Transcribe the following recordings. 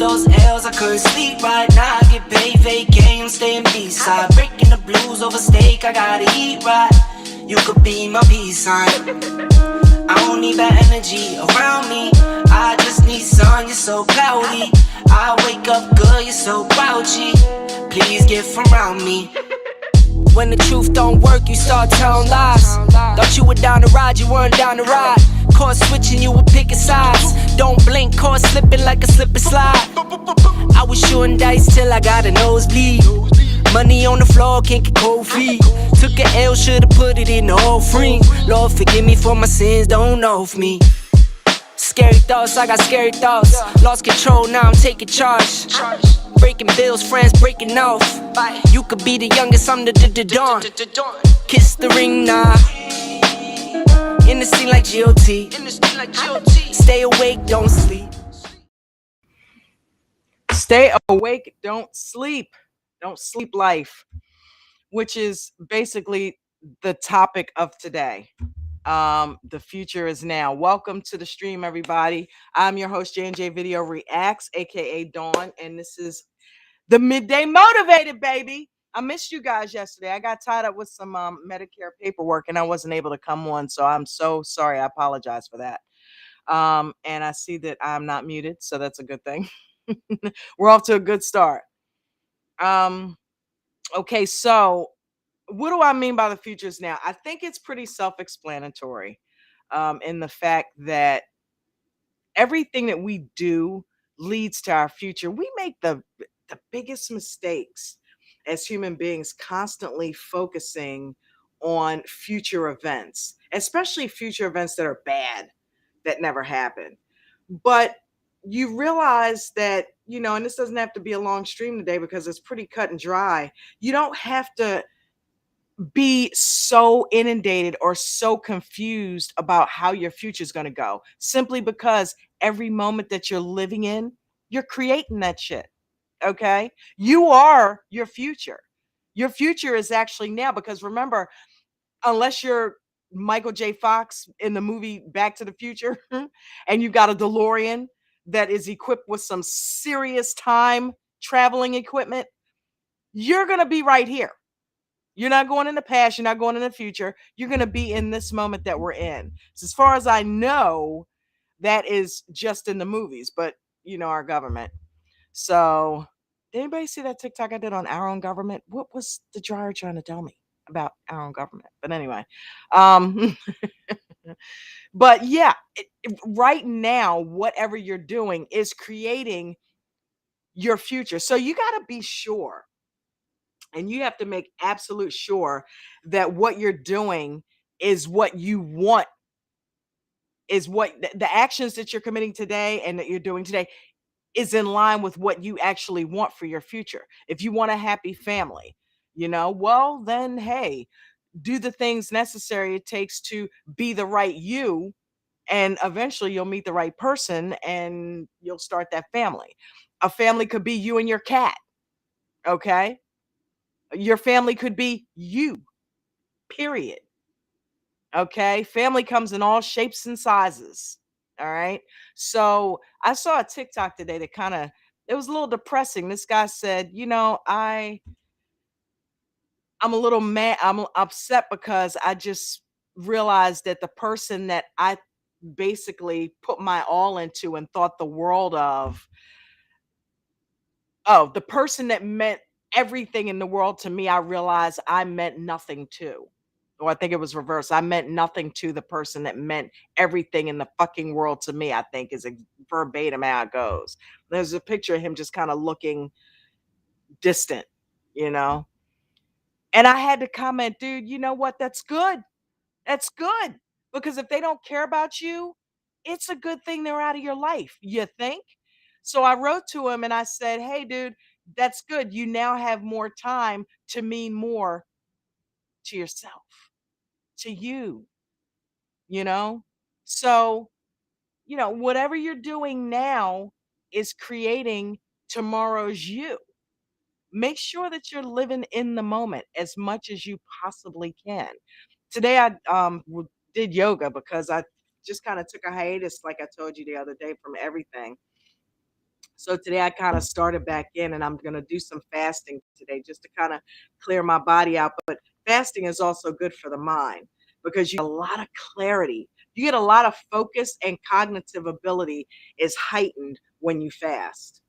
those L's, I couldn't sleep right now. I get paid, vacay, I'm staying B-side. Breaking the blues over steak, I gotta eat right. You could be my peace sign. I don't need bad energy around me. I just need sun, you're so cloudy. I wake up good, you're so grouchy. Please get from around me. When the truth don't work, you start telling lies. Thought you were down to ride, you weren't down to ride. Caught switching, you were picking sides. Don't blink, caught slipping like a slip and slide. I was shooting dice till I got a nosebleed. Money on the floor, can't get cold feet. Took a L, should've put it in the offering. Lord, forgive me for my sins, don't know of me. Scary thoughts, I got scary thoughts. Lost control, now I'm taking charge. Breaking bills, friends breaking off. You could be the youngest, I'm the dawn. Kiss the ring, nah. In the scene like GOT. Stay awake, don't sleep. Stay awake, don't sleep. Don't sleep life, which is basically the topic of today. The future is now. Welcome to the stream, everybody. I'm your host, J&J Video Reacts, aka Dawn, and this is the Midday Motivated, baby. I missed you guys yesterday. I got tied up with some Medicare paperwork and I wasn't able to come on, so I'm so sorry. I apologize for that. And I see that I'm not muted, so that's a good thing. We're off to a good start. Okay, so what do I mean by the futures now? I think it's pretty self-explanatory in the fact that everything that we do leads to our future. We make the biggest mistakes as human beings, constantly focusing on future events, especially future events that are bad, that never happen. But you realize that, and this doesn't have to be a long stream today because it's pretty cut and dry. You don't have to be so inundated or so confused about how your future is going to go, simply because every moment that you're living in, you're creating that shit. Okay? You are your future. Your future is actually now, because remember, unless you're Michael J. Fox in the movie Back to the Future and you've got a DeLorean that is equipped with some serious time traveling equipment, you're going to be right here. You're not going in the past. You're not going in the future. You're going to be in this moment that we're in. So as far as I know, that is just in the movies, but our government. So did anybody see that TikTok I did on our own government? What was the dryer trying to tell me about our own government? But anyway, but yeah, right now, whatever you're doing is creating your future. So you got to be sure. And you have to make absolute sure that what you're doing is what you want, is what the actions that you're committing today and that you're doing today is in line with what you actually want for your future. If you want a happy family, well, then, hey, do the things necessary it takes to be the right you. And eventually you'll meet the right person and you'll start that family. A family could be you and your cat. Okay. Your family could be you, period. Okay. Family comes in all shapes and sizes. All right. So I saw a TikTok today that it was a little depressing. This guy said, I'm a little mad. I'm upset because I just realized that the person that I basically put my all into and thought the world of, the person that meant everything in the world to me, I realized I meant nothing to. Or I think it was reversed. I meant nothing to the person that meant everything in the fucking world to me, I think is verbatim how it goes. There's a picture of him just kind of looking distant, And I had to comment, dude, you know what? That's good. That's good. Because if they don't care about you, it's a good thing they're out of your life, you think? So I wrote to him and I said, hey, dude, that's good. You now have more time to mean more to yourself, to you, you know? So, whatever you're doing now is creating tomorrow's you. Make sure that you're living in the moment as much as you possibly can. Today I did yoga because I just kind of took a hiatus, like I told you the other day, from everything. So today I kind of started back in, and I'm going to do some fasting today just to kind of clear my body out. But fasting is also good for the mind because you get a lot of clarity. You get a lot of focus, and cognitive ability is heightened when you fast.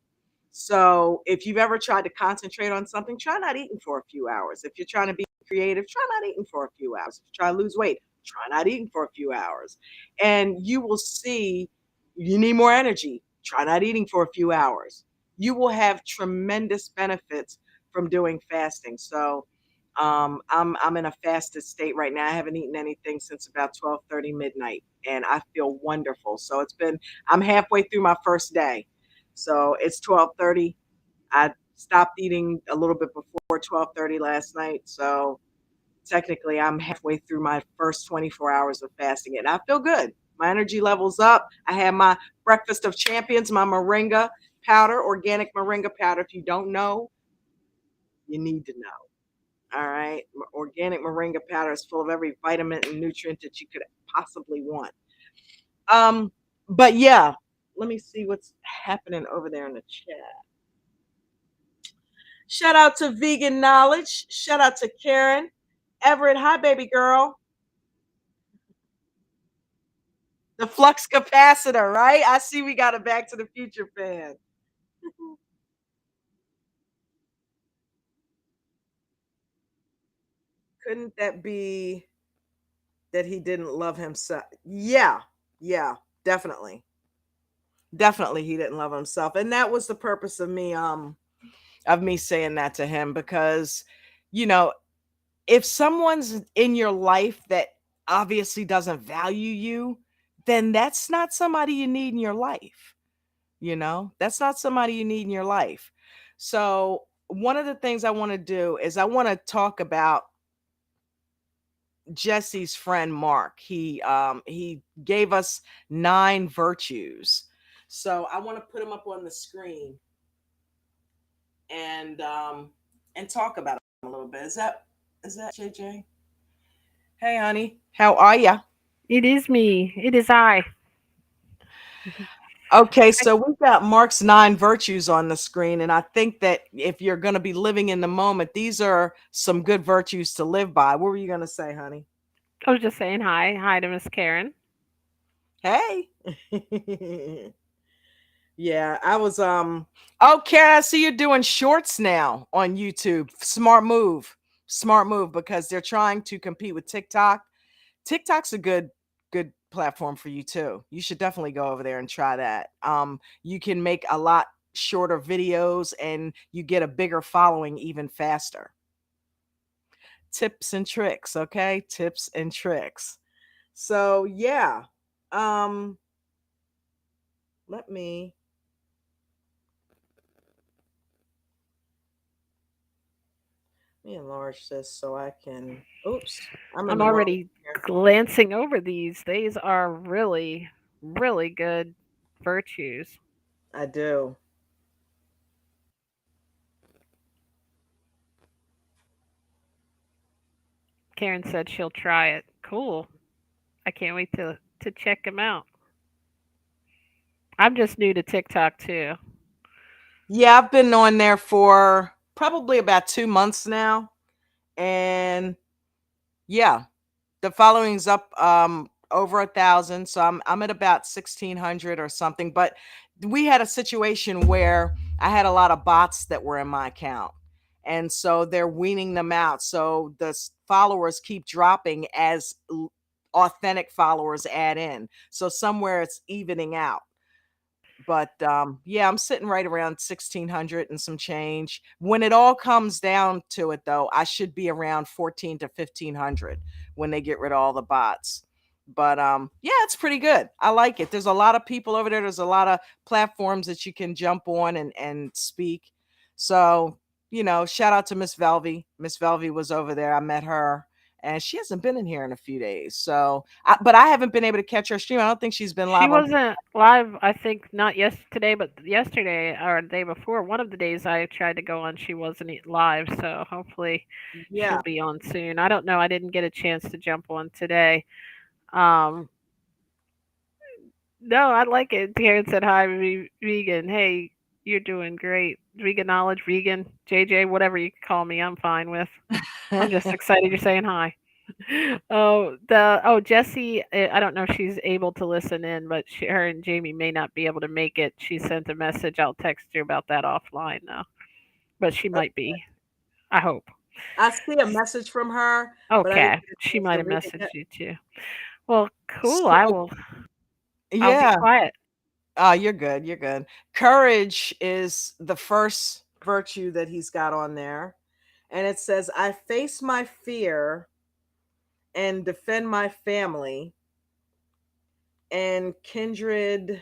So if you've ever tried to concentrate on something, try not eating for a few hours. If you're trying to be creative, try not eating for a few hours. If you try to lose weight, try not eating for a few hours. And you will see you need more energy. Try not eating for a few hours. You will have tremendous benefits from doing fasting. So I'm in a fasted state right now. I haven't eaten anything since about 12:30 midnight, and I feel wonderful. So I'm halfway through my first day. So it's 12:30. I stopped eating a little bit before 12:30 last night. So technically I'm halfway through my first 24 hours of fasting and I feel good. My energy level's up. I had my breakfast of champions, my moringa powder, organic moringa powder. If you don't know, you need to know. All right. Organic moringa powder is full of every vitamin and nutrient that you could possibly want. Um, but yeah, let me see what's happening over there in the chat. Shout out to Vegan Knowledge. Shout out to Karen. Everett, hi, baby girl. The flux capacitor, right? I see we got a Back to the Future fan. Couldn't that be that he didn't love himself? Yeah, yeah, definitely. Definitely he didn't love himself. And that was the purpose of me saying that to him because, you know, if someone's in your life that obviously doesn't value you, then that's not somebody you need in your life. That's not somebody you need in your life. So, one of the things I want to do is I want to talk about Jesse's friend Mark. He gave us 9 virtues. So, I want to put them up on the screen and talk about them a little bit. Is that JJ? Hey, honey, how are ya? It is me. It is I. Okay, I so we've got Mark's 9 virtues on the screen, and I think that if you're going to be living in the moment, these are some good virtues to live by. What were you going to say, honey? I was just saying hi. Hi to Miss Karen. Hey. Yeah, I was okay, I see you're doing shorts now on YouTube. Smart move. Smart move because they're trying to compete with TikTok. TikTok's a good platform for you too. You should definitely go over there and try that. You can make a lot shorter videos and you get a bigger following even faster. Tips and tricks, okay? Tips and tricks. So, yeah. Um let me enlarge this so I can oops, I'm in I'm the wrong already here. glancing over these. These are really, really good virtues. I do. Karen said she'll try it. Cool. I can't wait to check them out. I'm just new to TikTok too. Yeah, I've been on there for probably about 2 months now. And yeah, the following's up over 1,000, so I'm at about 1,600 or something. But we had a situation where I had a lot of bots that were in my account, and so they're weaning them out. So the followers keep dropping as authentic followers add in. So somewhere it's evening out. But yeah, I'm sitting right around 1,600 and some change. When it all comes down to it, though, I should be around 14 to 1,500 when they get rid of all the bots. But yeah, it's pretty good. I like it. There's a lot of people over there. There's a lot of platforms that you can jump on and speak. So shout out to Miss Velvy. Miss Velvy was over there. I met her. And she hasn't been in here in a few days. So, but I haven't been able to catch her stream. I don't think she's been She live on. wasn't live, I think, not yesterday, but yesterday or the day before. One of the days I tried to go on, she wasn't live. So hopefully she'll Yeah. be on soon. I don't know. I didn't get a chance to jump on today. Um, No, I like it. Karen said hi, vegan. Hey, You're doing great. Vegan knowledge, vegan, JJ, whatever you call me, I'm fine with. I'm just excited you're saying hi. Jessie, I don't know if she's able to listen in, but her and Jamie may not be able to make it. She sent a message. I'll text you about that offline though, but she might be. I hope. I see a message from her, but I didn't Okay, get a she chance might to have read it messaged yet. you too. Well, cool. So, I'll be yeah. quiet. You're good. You're good. Courage is the first virtue that he's got on there. And it says, I face my fear and defend my family and kindred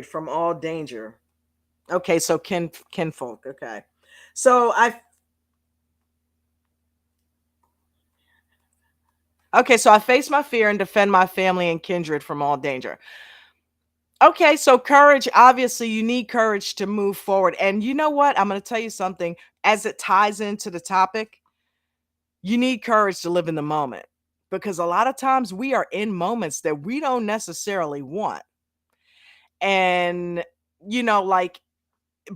from all danger. Okay, so kinfolk. Okay. So I face my fear and defend my family and kindred from all danger. Okay, so courage, obviously, you need courage to move forward. And you know what? I'm going to tell you something as it ties into the topic. You need courage to live in the moment because a lot of times we are in moments that we don't necessarily want. And, like,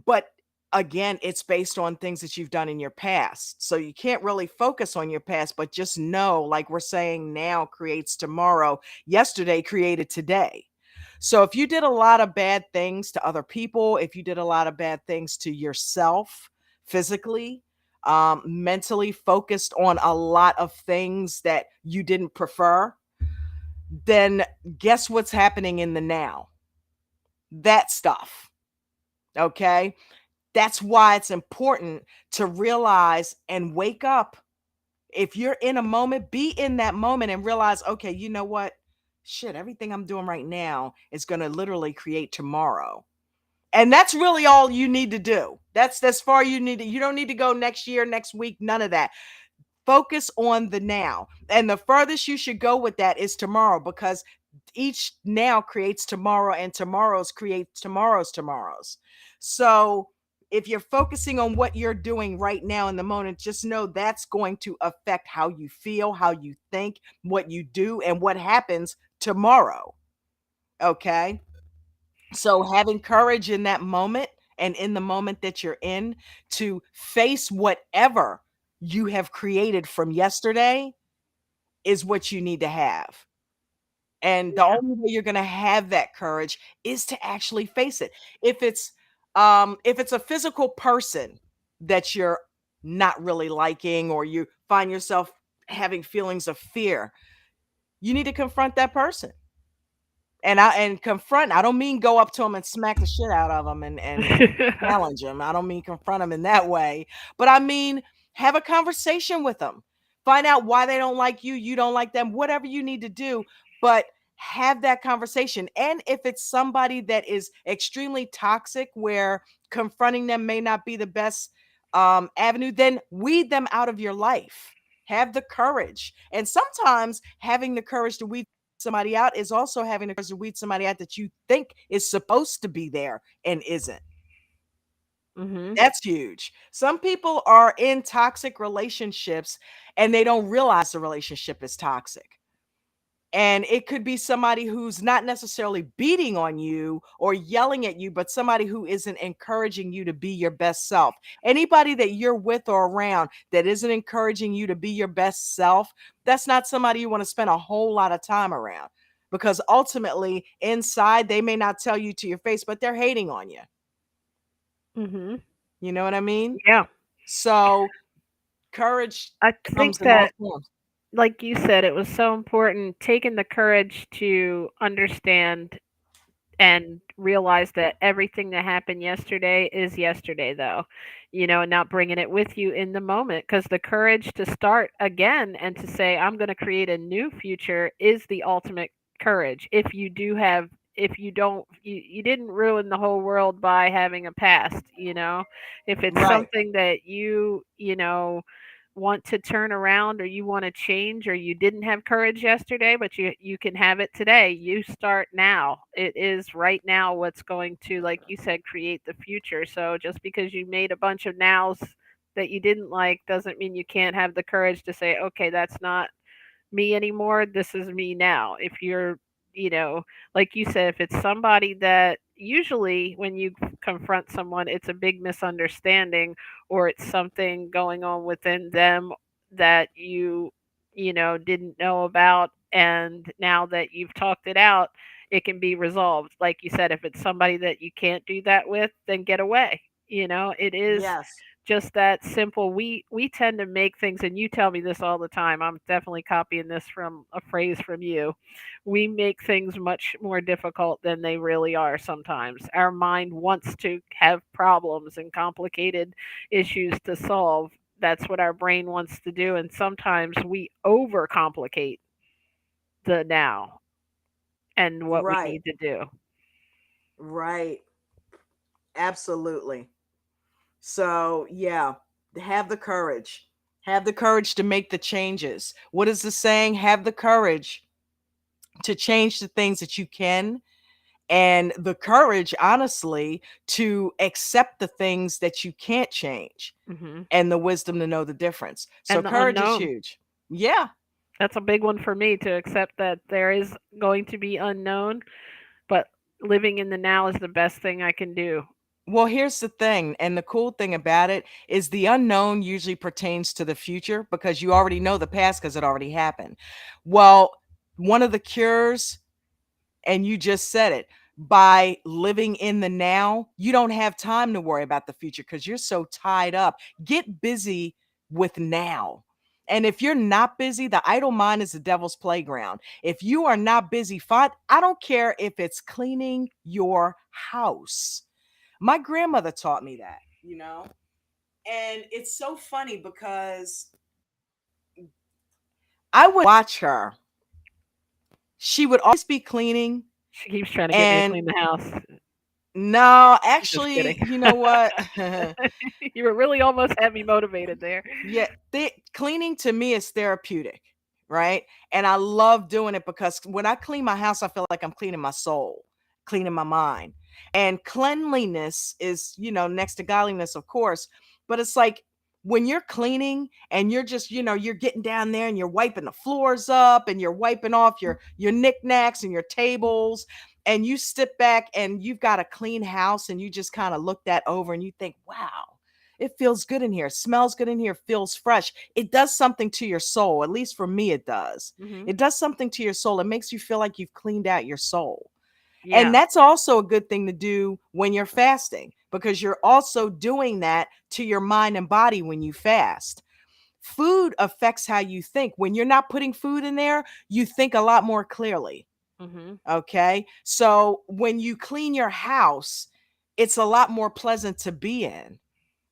but again, it's based on things that you've done in your past. So you can't really focus on your past, but just know, like we're saying, now creates tomorrow. Yesterday created today. So if you did a lot of bad things to other people, if you did a lot of bad things to yourself physically, mentally focused on a lot of things that you didn't prefer, then guess what's happening in the now? That stuff. Okay. That's why it's important to realize and wake up. If you're in a moment, be in that moment and realize, okay, you know what? Shit, everything I'm doing right now is going to literally create tomorrow. And that's really all you need to do. That's far you need to, you don't need to go next year, next week, none of that. Focus on the now. And the furthest you should go with that is tomorrow because each now creates tomorrow and tomorrow's creates tomorrow's. So if you're focusing on what you're doing right now in the moment, just know that's going to affect how you feel, how you think, what you do, and what happens tomorrow. Okay. So having courage in that moment and in the moment that you're in to face whatever you have created from yesterday is what you need to have. And the Yeah. only way you're going to have that courage is to actually face it. If it's a physical person that you're not really liking or you find yourself having feelings of fear, you need to confront that person. And confront, I don't mean go up to them and smack the shit out of them and challenge them. I don't mean confront them in that way, but I mean have a conversation with them. Find out why they don't like you, you don't like them, whatever you need to do, but have that conversation. And if it's somebody that is extremely toxic where confronting them may not be the best avenue, then weed them out of your life. Have the courage. And sometimes having the courage to weed somebody out is also having the courage to weed somebody out that you think is supposed to be there and isn't. Mhm. That's huge. Some people are in toxic relationships and they don't realize the relationship is toxic. And it could be somebody who's not necessarily beating on you or yelling at you, but somebody who isn't encouraging you to be your best self. Anybody that you're with or around that isn't encouraging you to be your best self, that's not somebody you want to spend a whole lot of time around because ultimately inside they may not tell you to your face, but they're hating on you. Mhm. You know what I mean? Yeah. So courage I comes think in all that, forms. like you said, it was so important taking the courage to understand and realize that everything that happened yesterday is yesterday, though, and not bringing it with you in the moment. Because the courage to start again and to say, I'm going to create a new future is the ultimate courage. If you don't, you didn't ruin the whole world by having a past, if it's Right. something that want to turn around or you want to change or you didn't have courage yesterday but you can have it today. You start now. It is right now what's going to, like you said, create the future. So just because you made a bunch of nows that you didn't like doesn't mean you can't have the courage to say, okay, that's not me anymore. This is me now. If you're, you know, like you said, if it's somebody that usually when you confront someone, it's a big misunderstanding, or it's something going on within them that you didn't know about, and now that you've talked it out, it can be resolved. Like you said, if it's somebody that you can't do that with, then get away. It is Yes. just that simple. We tend to make things, and you tell me this all the time. I'm definitely copying this from a phrase from you. We make things much more difficult than they really are sometimes. Our mind wants to have problems and complicated issues to solve. That's what our brain wants to do, and sometimes we overcomplicate the now and what we Right. need to do. Right. Absolutely. So, yeah, have the courage. Have the courage to make the changes. What is the saying? Have the courage to change the things that you can, and the courage, honestly, to accept the things that you can't change, Hmm. and the wisdom to know the difference. So, And the courage is unknown. huge. Yeah. That's a big one for me, to accept that there is going to be unknown, but living in the now is the best thing I can do. Well, here's the thing, and the cool thing about it is the unknown usually pertains to the future because you already know the past because it already happened. Well, one of the cures, and you just said it, by living in the now, you don't have time to worry about the future because you're so tied up. Get busy with now. And if you're not busy, the idle mind is the devil's playground. If you are not busy, fine. I don't care if it's cleaning your house. My grandmother taught me that, and it's so funny because I would watch her. She would always be cleaning. She keeps trying to get me to And clean the house. no, Just actually, kidding. you know what? You were really almost had me motivated there. Yeah, cleaning to me is therapeutic, right? And I love doing it because when I clean my house, I feel like I'm cleaning my soul, cleaning my mind. And cleanliness is, next to godliness, of course, but it's like when you're cleaning and you're just, you're getting down there and you're wiping the floors up and you're wiping off your knickknacks and your tables, and you step back and you've got a clean house and you just kind of look that over and you think, wow, it feels good in here, smells good in here, feels fresh. It does something to your soul. At least for me, it does. Hmm. It does something to your soul. It makes you feel like you've cleaned out your soul. And Yeah. that's also a good thing to do when you're fasting because you're also doing that to your mind and body when you fast. Food affects how you think. When you're not putting food in there, you think a lot more clearly. Hmm. Okay. So when you clean your house, it's a lot more pleasant to be in.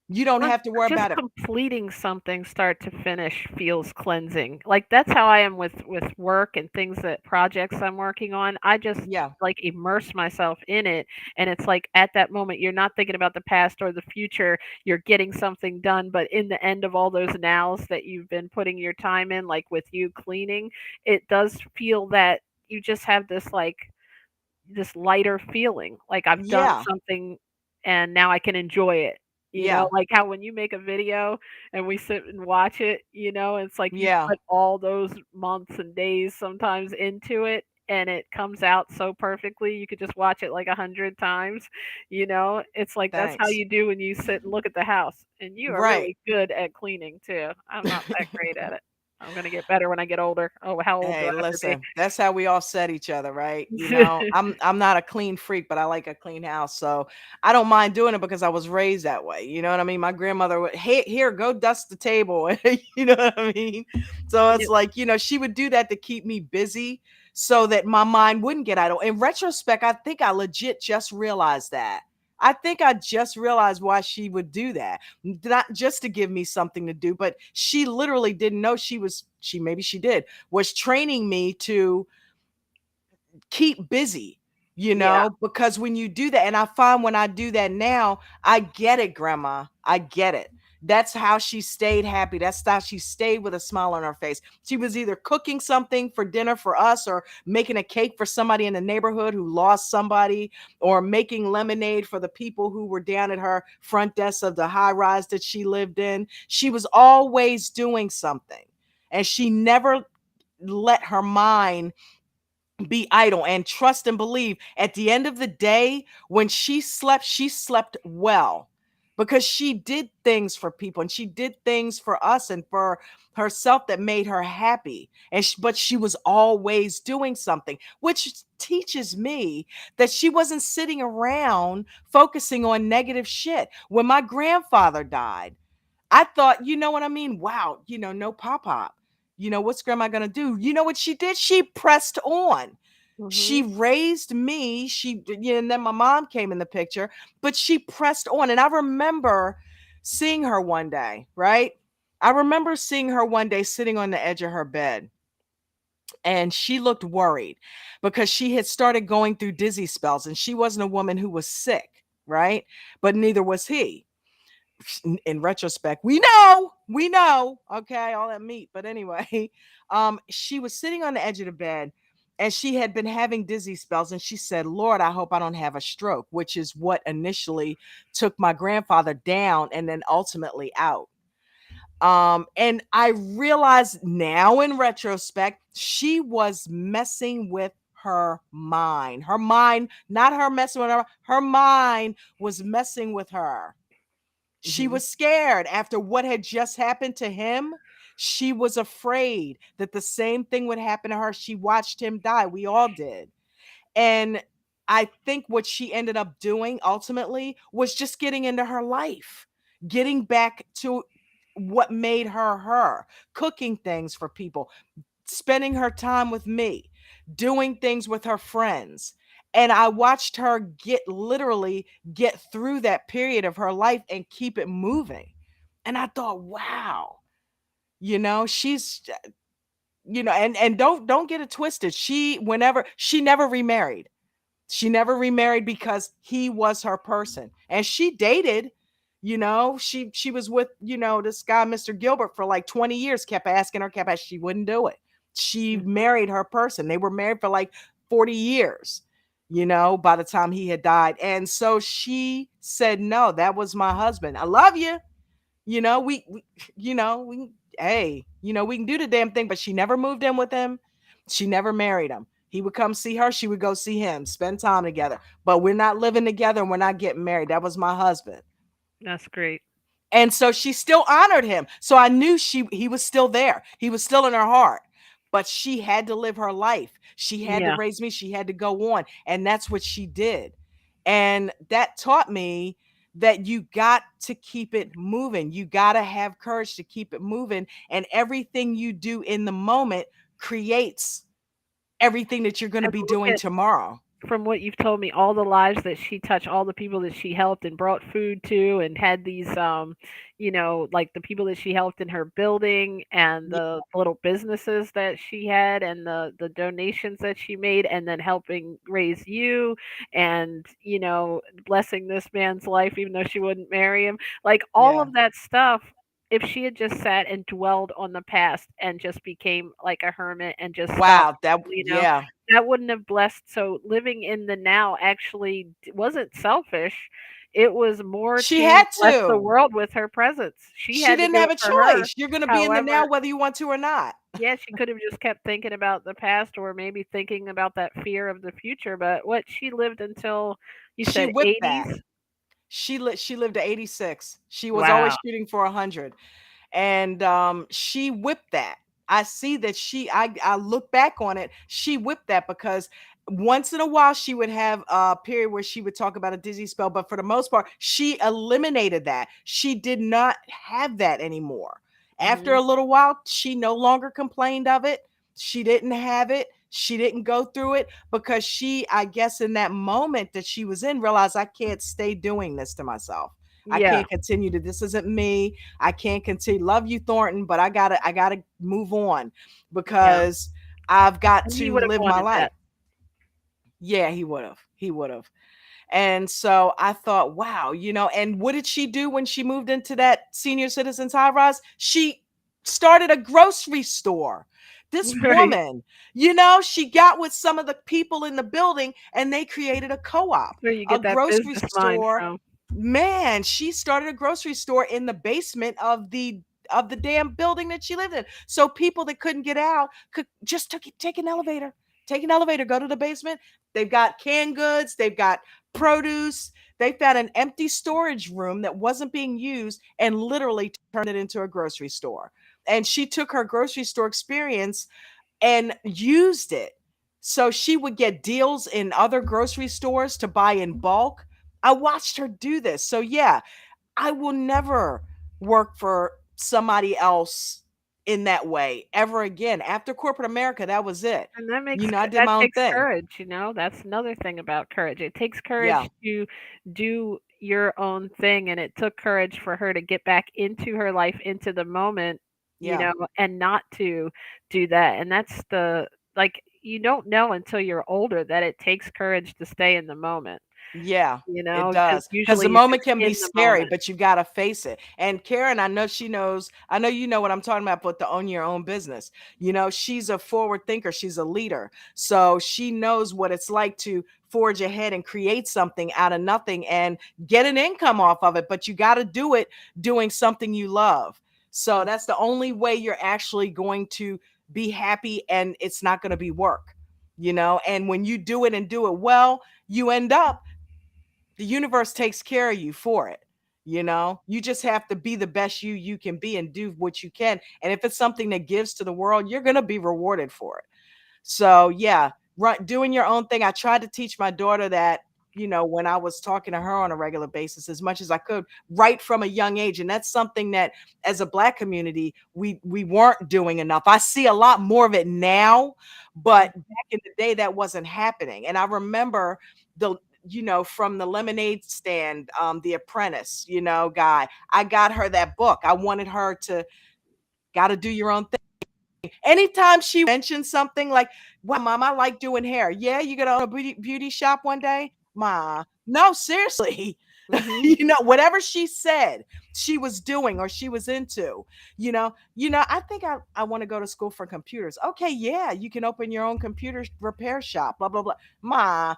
You don't Or have to worry just about it. completing something start to finish feels cleansing. Like that's how I am with work and things, that projects I'm working on. I just Yeah. like immerse myself in it, and it's like at that moment you're not thinking about the past or the future. You're getting something done, but in the end of all those nows that you've been putting your time in, like with you cleaning, it does feel that you just have this lighter feeling, like I've done Yeah. something and now I can enjoy it. Yeah. Like how when you make a video and we sit and watch it, it's like you Yeah. put all those months and days sometimes into it, and it comes out so perfectly. You could just watch it like 100 times. It's like that's how Thanks. you do when you sit and look at the house. And you are Right. really good at cleaning too. I'm not that great at it. I'm gonna get better when I get older. Oh, how old do Hey, I have to be? listen, that's how we all set each other, right? I'm not a clean freak, but I like a clean house. So I don't mind doing it because I was raised that way. You know what I mean? My grandmother would, hey, here, go dust the table. You know what I mean? So it's Yeah. like, she would do that to keep me busy so that my mind wouldn't get idle. In retrospect, I think I legit just realized that. I think I just realized why she would do that. Not just to give me something to do, but she literally didn't know maybe she did, was training me to keep busy, Yeah. because when you do that, and I find when I do that now, I get it, grandma. I get it. That's how she stayed happy. That's how she stayed with a smile on her face. She was either cooking something for dinner for us or making a cake for somebody in the neighborhood who lost somebody, or making lemonade for the people who were down at her front desk of the high rise that she lived in. She was always doing something, and she never let her mind be idle and trust and believe. At the end of the day, when she slept well because she did things for people and she did things for us and for herself that made her happy. But she was always doing something, which teaches me that she wasn't sitting around focusing on negative shit. When my grandfather died, I thought, you know what I mean? Wow, no pop pop. What's grandma gonna do? You know what she did? She pressed on. She Mhm. raised me. And then my mom came in the picture, but she pressed on. And I remember seeing her one day, right? I remember seeing her one day sitting on the edge of her bed, and she looked worried because she had started going through dizzy spells, and she wasn't a woman who was sick, right? But neither was he. In retrospect, we know, okay, all that meat. But anyway, she was sitting on the edge of the bed, and she had been having dizzy spells, and she said, Lord, I hope I don't have a stroke, which is what initially took my grandfather down and then ultimately out. And I realize now in retrospect, she was messing with her mind, not her messing with her mind was messing with her. She Mhm. was scared after what had just happened to him. She was afraid that the same thing would happen to her. She watched him die. We all did. And I think what she ended up doing ultimately was just getting into her life, getting back to what made her her, cooking things for people, spending her time with me, doing things with her friends. And I watched her literally get through that period of her life and keep it moving. And I thought, wow, she's and don't get it twisted. She never remarried. She never remarried because he was her person. And she dated, she was with, this guy, Mr. Gilbert, for like 20 years, kept asking, she wouldn't do it. She Mhm. married her person. They were married for like 40 years, by the time he had died. And so she said, no, that was my husband. I love you. We hey, we can do the damn thing, but she never moved in with him. She never married him. He would come see her, she would go see him, spend time together. But we're not living together and we're not getting married. That was my husband. That's great. And so she still honored him. So I knew he was still there. He was still in her heart. But she had to live her life. She had to Yeah. raise me. She had to go on. And that's what she did. And that taught me that you got to keep it moving. You got to have courage to keep it moving. And everything you do in the moment creates everything that you're going to And be look doing at tomorrow. from what you've told me, all the lives that she touched, all the people that she helped and brought food to, and had these, like the people that she helped in her building, and Yeah. the little businesses that she had, and the donations that she made, and then helping raise you, and blessing this man's life, even though she wouldn't marry him. Like all Yeah. of that stuff. If she had just sat and dwelled on the past and just became like a hermit and just stopped, Wow. Yeah. that wouldn't have blessed. So living in the now actually wasn't selfish. It was more She to had bless the to. world with her presence. She She had to didn't do have it a for her. choice. You're going to be in the now However, whether you want to or not. yeah, she could have just kept thinking about the past or maybe thinking about that fear of the future. But what she lived until you She said whipped that. 80s? She lived to 86. She was always Wow. shooting for 100. And she whipped that. I see that I look back on it, she whipped that because once in a while she would have a period where she would talk about a dizzy spell, but for the most part she eliminated that. She did not have that anymore. After Hmm. a little while she no longer complained of it. She didn't have it. She didn't go through it because I guess in that moment that she was in, realized I can't stay doing this to myself. I Yeah. can't continue to, this isn't me. I can't continue. Love you, Thornton, but I gotta move on Yeah. because I've got And he to would have live my wanted life. that. Yeah, he would have. He would have. And so I thought, wow, and what did she do when she moved into that senior citizens high rise? She started a grocery store. This Right. woman, she got with some of the people in the building and they created a co-op, Where you a get that grocery business mind store. from. Man, she started a grocery store in the basement of the damn building that she lived in. So people that couldn't get out could just take an elevator, take an elevator, go to the basement. They've got canned goods, they've got produce. They found an empty storage room that wasn't being used and literally turned it into a grocery store. And she took her grocery store experience and used it. So she would get deals in other grocery stores to buy in bulk. I watched her do this. So, yeah, I will never work for somebody else in that way ever again. After corporate America, that was it. And that You makes know, I did that my own takes thing. courage, you know? That's another thing about courage. It takes Yeah. courage to do your own thing, and it took courage for her to get back into her life, into the moment, you Yeah. know, and not to do that. And that's the like you don't know until you're older that it takes courage to stay in the moment, Yeah, you it know, because does. Because usually the you're moment just can be in the scary, moment. but you gotta face it. And Karen, I know she knows, I know you know what I'm talking about, but to own your own business. You know, she's a forward thinker, she's a leader. So she knows what it's like to forge ahead and create something out of nothing and get an income off of it. But you gotta do it doing something you love. So that's the only way you're actually going to be happy and it's not gonna be work, you know. And when you do it and do it well, you end up the universe takes care of you for it. You know, you just have to be the best you can be and do what you can. And if it's something that gives to the world, you're going to be rewarded for it. So yeah, right, doing your own thing. I tried to teach my daughter that, you know, when I was talking to her on a regular basis as much as I could, right from a young age. And that's something that as a black community, we weren't doing enough. I see a lot more of it now, but back in the day that wasn't happening. And I remember the you know, from the lemonade stand, the apprentice, you know, guy. I got her that book. I wanted her to got to do your own thing. Anytime she mentioned something like, "Well, mom, I like doing hair." Yeah, you gonna own a beauty shop one day, ma? No, seriously. Mhm. You know, whatever she said, she was doing or she was into. I think I want to go to school for computers. Okay, yeah, you can open your own computer repair shop. Blah blah blah. Ma,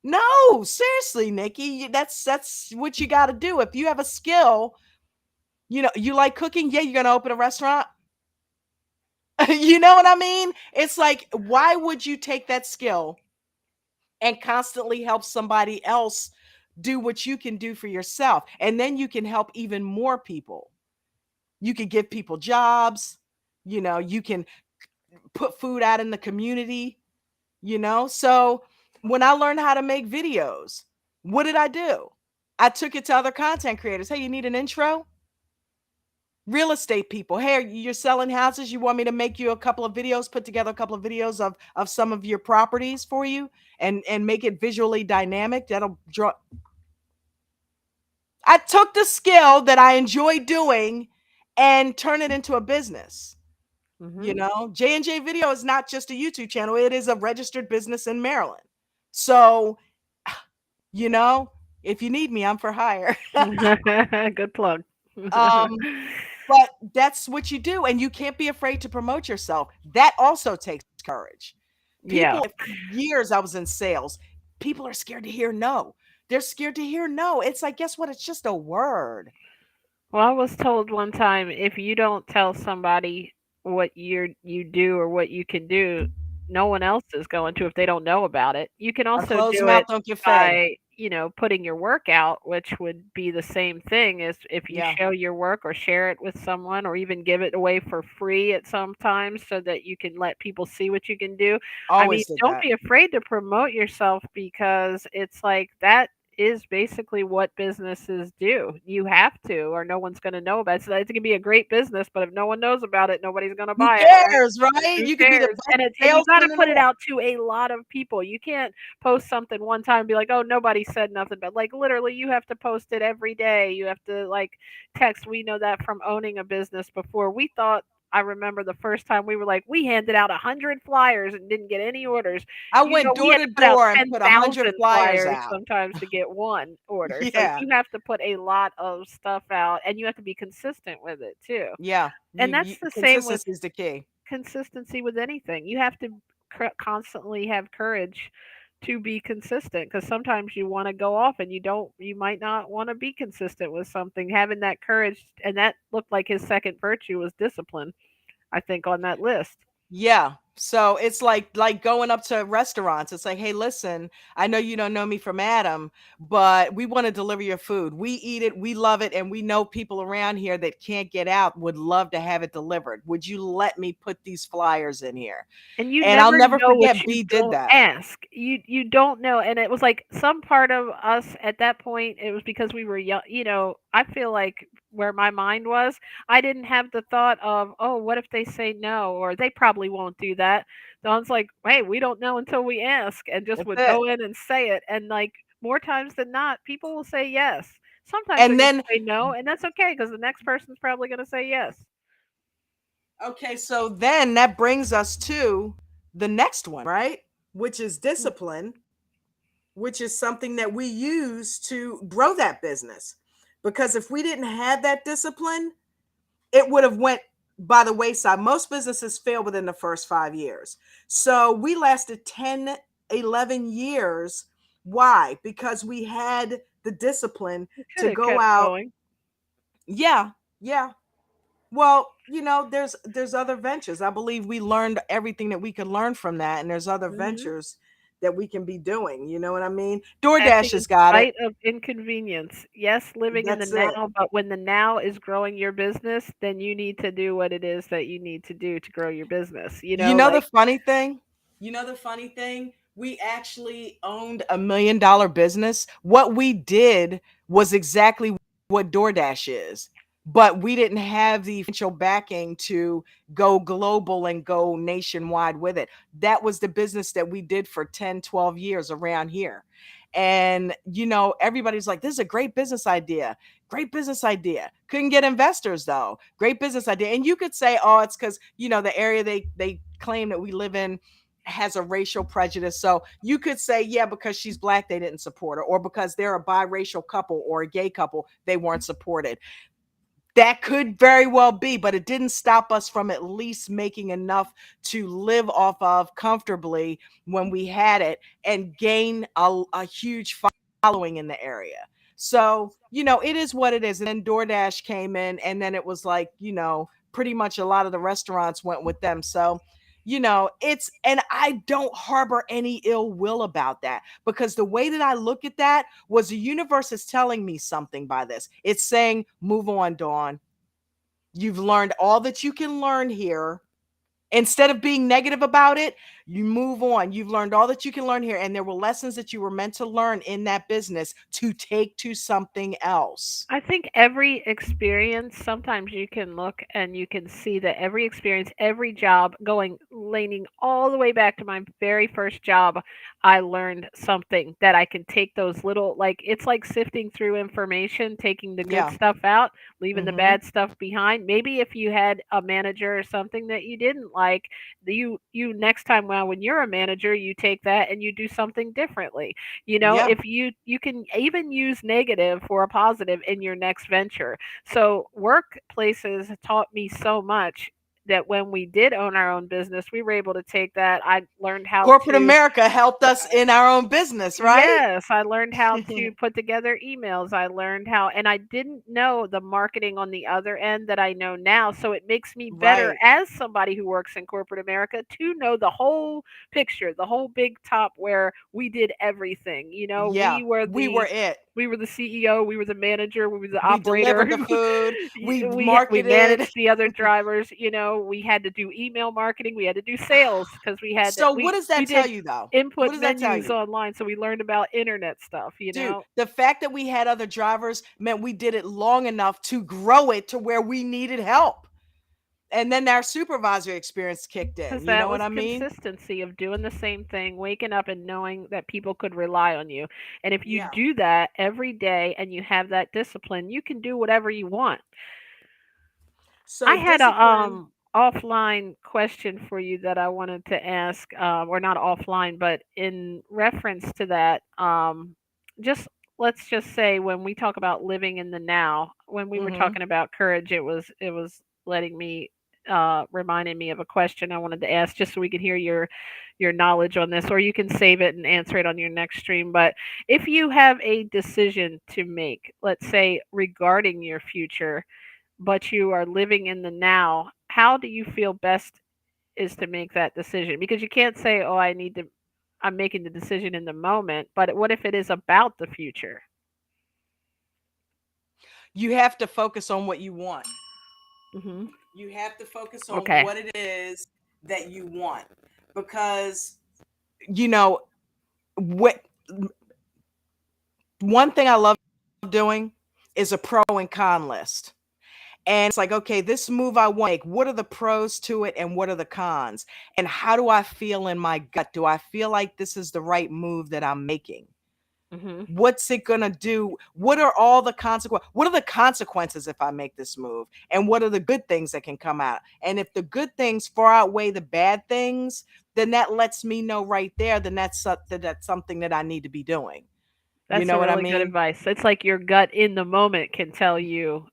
no, seriously, Nikki, that's what you got to do. If you have a skill, you know, you like cooking, yeah, you're gonna open a restaurant. You know what I mean? It's like, why would you take that skill and constantly help somebody else do what you can do for yourself? And then you can help even more people. You can give people jobs, you know, you can put food out in the community, you know? So when I learned how to make videos, what did I do? I took it to other content creators. Hey, you need an intro? Real estate people. Hey, you're selling houses. You want me to make you a couple of videos, put together a couple of videos of some of your properties for you and make it visually dynamic. That'll draw. I took the skill that I enjoy doing and turn it into a business. You Mhm. know, J&J Video is not just a YouTube channel. It is a registered business in Maryland. So, you know, if you need me, I'm for hire. Good plug. um, but that's what you do, and you can't be afraid to promote yourself. That also takes courage. Yeah. People, for years I was in sales. People are scared to hear no. They're scared to hear no. It's like, guess what? It's just a word. Well, I was told one time if you don't tell somebody what you do or what you can do, no one else is going to if they don't know about it. You can A also closed do mouth it don't get fed. by, you know, putting your work out, which would be the same thing as if you Yeah, show your work or share it with someone or even give it away for free at some times so that you can let people see what you can do. I mean, always did don't that. be afraid to promote yourself because it's like that is basically what businesses do. You have to, or no one's going to know about it. So it can be a great business, but if no one knows about it, nobody's going to Who buy it, right? cares, right? Who You could be the cares? best And you got to salesman in the put it world. out to a lot of people. You can't post something one time and be like, "Oh, nobody said nothing." But like literally, you have to post it every day. You have to like text. We know that from owning a business before. We thought. I remember the first time we were like, we handed out 100 flyers and didn't get any orders. I You know, went we door had to to put out door and put 100 10,000 flyers flyers out. sometimes to get one order. So Yeah, you have to put a lot of stuff out and you have to be consistent with it too. yeah. And You that's the same with consistency is the key. consistency with anything. You have to constantly have courage to be consistent because sometimes you want to go off and you might not want to be consistent with something. Having that courage, and that looked like his second virtue was discipline, I think, on that list. Yeah. So it's like going up to restaurants. It's like, hey, listen, I know you don't know me from Adam, but we want to deliver your food. We eat it, we love it, and we know people around here that can't get out would love to have it delivered. Would you let me put these flyers in here? And you And I'll never never know what forget you B did don't that. ask. You don't know, and it was like some part of us at that point. It was because we were young. I feel like where my mind was, I didn't have the thought of, oh, what if they say no, or they probably won't do that. Don's like, hey, we don't know until we ask, and just That's would it. go in and say it, and like more times than not, people will say yes. Sometimes they're And going then, to say no, and that's okay because the next person's probably going to say yes. okay, so then that brings us to the next one, right? Which is discipline, which is something that we use to grow that business. Because if we didn't have that discipline, it would have went by the wayside. Most businesses fail within the first 5 years. So we lasted 10, 11 years. Why? Because we had the discipline You could to have go kept out. going. Yeah, yeah. Well, there's other ventures. I believe we learned everything that we could learn from that, and there's other Hmm. ventures that we can be doing. You know what I mean? Acting DoorDash in has got it. spite of inconvenience. Yes, living in the That's it. now, but when the now is growing your business, then you need to do what it is that you need to do to grow your business. You know the Like funny thing? You know the funny thing? We actually owned $1 million business. What we did was exactly what DoorDash is, but we didn't have the financial backing to go global and go nationwide with it. That was the business that we did for 10, 12 years around here. And, everybody's like, this is a great business idea. Great business idea. Couldn't get investors though. Great business idea. And you could say, oh, it's because, the area they claim that we live in has a racial prejudice. So you could say, yeah, because she's black, they didn't support her, or because they're a biracial couple or a gay couple, they weren't supported. That could very well be, but it didn't stop us from at least making enough to live off of comfortably when we had it and gain a huge following in the area. So, it is what it is. And then DoorDash came in, and then it was like, pretty much a lot of the restaurants went with them. So, and I don't harbor any ill will about that, because the way that I look at that was the universe is telling me something by this. It's saying, move on, Dawn. You've learned all that you can learn here. Instead of being negative about it, you move on. You've learned all that you can learn here. And there were lessons that you were meant to learn in that business to take to something else. I think every experience, sometimes you can look and you can see that every experience, every job, leaning all the way back to my very first job, I learned something that I can take those little, like, it's like sifting through information, taking the good Yeah. stuff out, leaving the Mm-hmm. bad stuff behind. Maybe if you had a manager or something that you didn't like, you next time, well, when you're a manager, you take that and you do something differently. Yeah. If you can even use negative for a positive in your next venture. So workplaces taught me so much that when we did own our own business, we were able to take that. I learned how Corporate to America helped us in our own business, right? Yes, I learned how to put together emails. I learned how, and I didn't know the marketing on the other end that I know now. So it makes me better Right. as somebody who works in corporate America to know the whole picture, the whole big top where we did everything. Yeah. We were it. we were the CEO, we were the manager, we were the We operator. delivered the food. We We marketed. managed the other drivers. We had to do email marketing, we had to do sales because So what does we that tell did you though? What input does that tell menus you? online, so we learned about internet stuff. Dude, the fact that we had other drivers meant we did it long enough to grow it to where we needed help. And then our supervisor experience kicked Because in. You that know what was I mean? consistency of doing the same thing, waking up and knowing that people could rely on you. And if you Yeah. do that every day and you have that discipline, you can do whatever you want. I So had a discipline. offline question for you that I wanted to ask, or not offline, but in reference to that. Just let's just say when we talk about living in the now, when we were Mm-hmm. talking about courage, it was letting me reminding me of a question I wanted to ask, just so we could hear your knowledge on this, or you can save it and answer it on your next stream. But if you have a decision to make, let's say regarding your future, but you are living in the now, how do you feel best is to make that decision, because you can't say, "Oh, I'm making the decision in the moment," but what if it is about the future? You have to focus on what you want. Mhm. You have to focus on Okay. what it is that you want, because you know what, one thing I love doing is a pro and con list. And it's like, okay, this move I want to make, what are the pros to it and what are the cons? And how do I feel in my gut? Do I feel like this is the right move that I'm making? Mhm. What's it going to do? What are all the consequences? What are the consequences if I make this move? And what are the good things that can come out? And if the good things far outweigh the bad things, then that lets me know right there, then that's something that I need to be doing. You That's know a what I really good mean? advice. It's like your gut in the moment can tell you.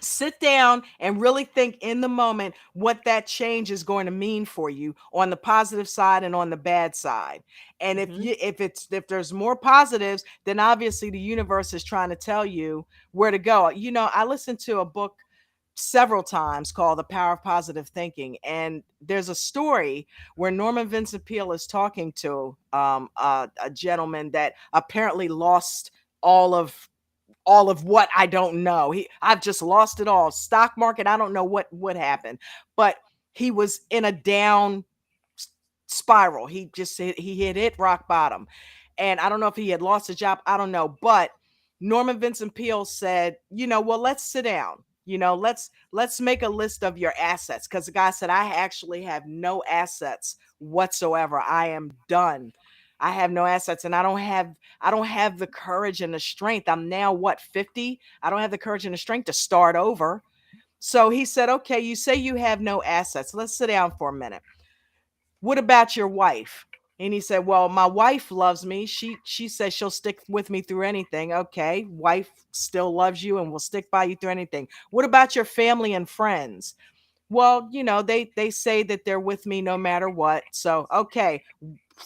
Sit down and really think in the moment what that change is going to mean for you on the positive side and on the bad side. And Mhm. if there's more positives, then obviously the universe is trying to tell you where to go. I listened to a book several times called The Power of Positive Thinking, and there's a story where Norman Vincent Peale is talking to a gentleman that apparently lost all of what I don't know. I've just lost it all. Stock market, I don't know what happened. But he was in a down spiral. He had hit rock bottom. And I don't know if he had lost a job, I don't know, but Norman Vincent Peale said, well, let's sit down. Let's make a list of your assets, cuz the guy said I actually have no assets whatsoever. I am done. I have no assets, and I don't have the courage and the strength. I'm now what, 50? I don't have the courage and the strength to start over. So he said, "Okay, you say you have no assets. Let's sit down for a minute. What about your wife?" And he said, "Well, my wife loves me. She says she'll stick with me through anything." Okay, wife still loves you and will stick by you through anything. What about your family and friends? Well, they say that they're with me no matter what. So, okay,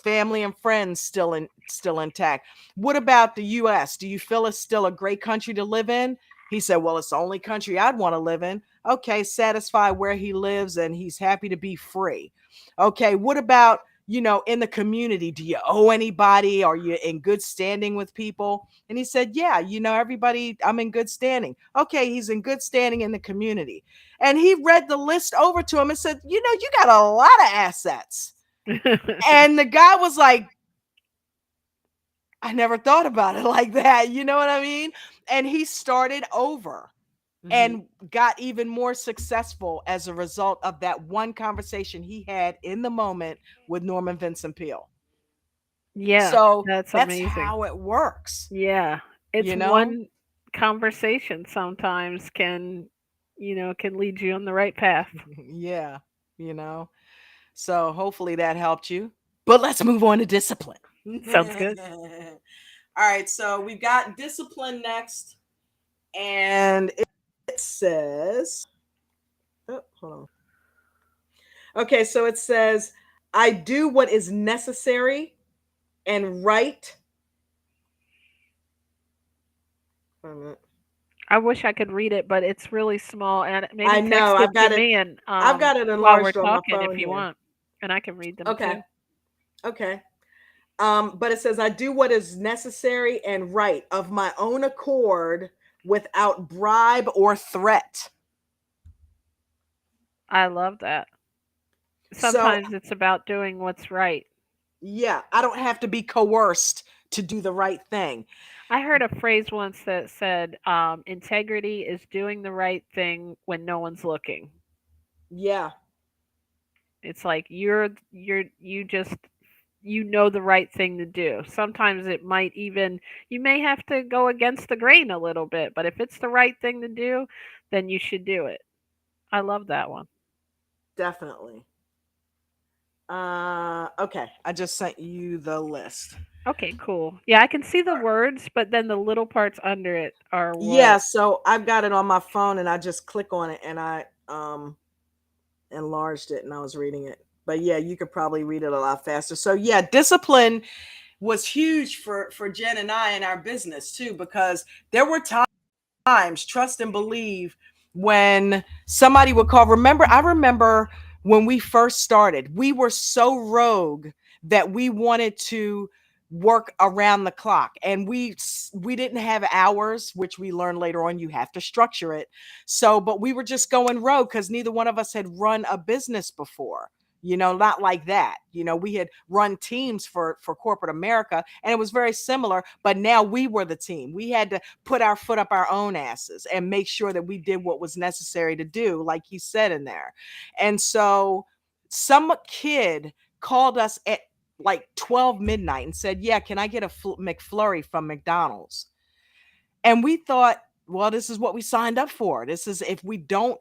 family and friends still intact. What about the US? Do you feel it's still a great country to live in? He said, "Well, it's the only country I'd want to live in." Okay, satisfied where he lives and he's happy to be free. Okay, what about, in the community? Do you owe anybody? Are you in good standing with people? And he said, "Yeah, everybody, I'm in good standing." Okay, he's in good standing in the community. And he read the list over to him and said, "You got a lot of assets." And the guy was like, "I never thought about it like that." You know what I mean? And he started over Mhm. and got even more successful as a result of that one conversation he had in the moment with Norman Vincent Peale. Yeah, So that's that's amazing. how it works, Yeah. It's you know? one conversation sometimes can lead you on the right path. Yeah, you know? So hopefully that helped you. But let's move on to discipline. Sounds good. All right, so we've got discipline next, and it says, oh, hold on. Okay, so it says, I do what is necessary and right. Wait a minute. I wish I could read it, but it's really small, and I maybe know text it to me and I've got it while we're enlarged on my talking if phone you here. want, and I can read them Okay, too. okay. But it says, I do what is necessary and right of my own accord without bribe or threat. I love that. So Sometimes it's about doing what's right. yeah, I don't have to be coerced to do the right thing. I heard a phrase once that said, integrity is doing the right thing when no one's looking. Yeah, It's like you know the right thing to do. Sometimes it might even you may have to go against the grain a little bit, but if it's the right thing to do, then you should do it. I love that one. definitely. Okay, I just sent you the list. Okay, cool. Yeah, I can see the words, but then the little parts under it are Yeah, what. so I've got it on my phone and I just click on it and I enlarged it and I was reading it. But yeah, you could probably read it a lot faster. So yeah, discipline was huge for Jen and I in our business too, because there were times, trust and believe, when somebody would call. I remember when we first started. We were so rogue that we wanted to work around the clock, and we didn't have hours, which we learned later on you have to structure it. So but we were just going rogue because neither one of us had run a business before, not like that. We had run teams for corporate America, and it was very similar, but now we were the team. We had to put our foot up our own asses and make sure that we did what was necessary to do, like he said in there. And so some kid called us at like 12 midnight and said, yeah, can I get a McFlurry from McDonald's? And we thought, well, this is what we signed up for. This is, if we don't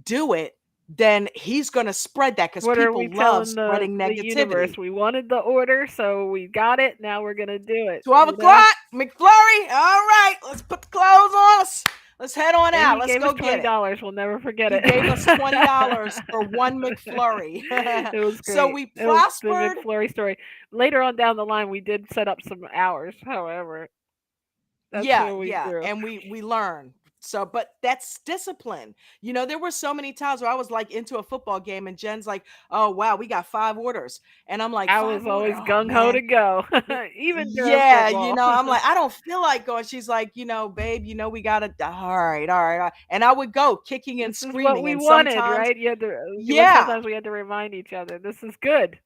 do it, then he's going to spread that, because What are we people love telling the spreading universe? negativity. We wanted the order, so we got it. Now we're gonna do it. 12 o'clock, McFlurry. All right, let's put the clothes on us. Let's head on And out. he Let's gave go us get it. $20. We'll never forget He it. gave us $20 for one McFlurry. It was So great. we It was the prospered. McFlurry story. Later on down the line, we did set up some hours. However, that's Yeah, who we yeah, grew. and we learn. So, but that's discipline. There were so many times where I was like into a football game, and Jen's like, "Oh wow, we got 5 orders," and I'm like, I was "5 orders? always Oh gung ho man." to go, Y- even during Yeah, football. I'm like, I don't feel like going. She's like, babe, we gotta. All right. And I would go kicking and This is what screaming, we and wanted, sometimes, right? You had to. yeah, Sometimes we had to remind each other, "This is good."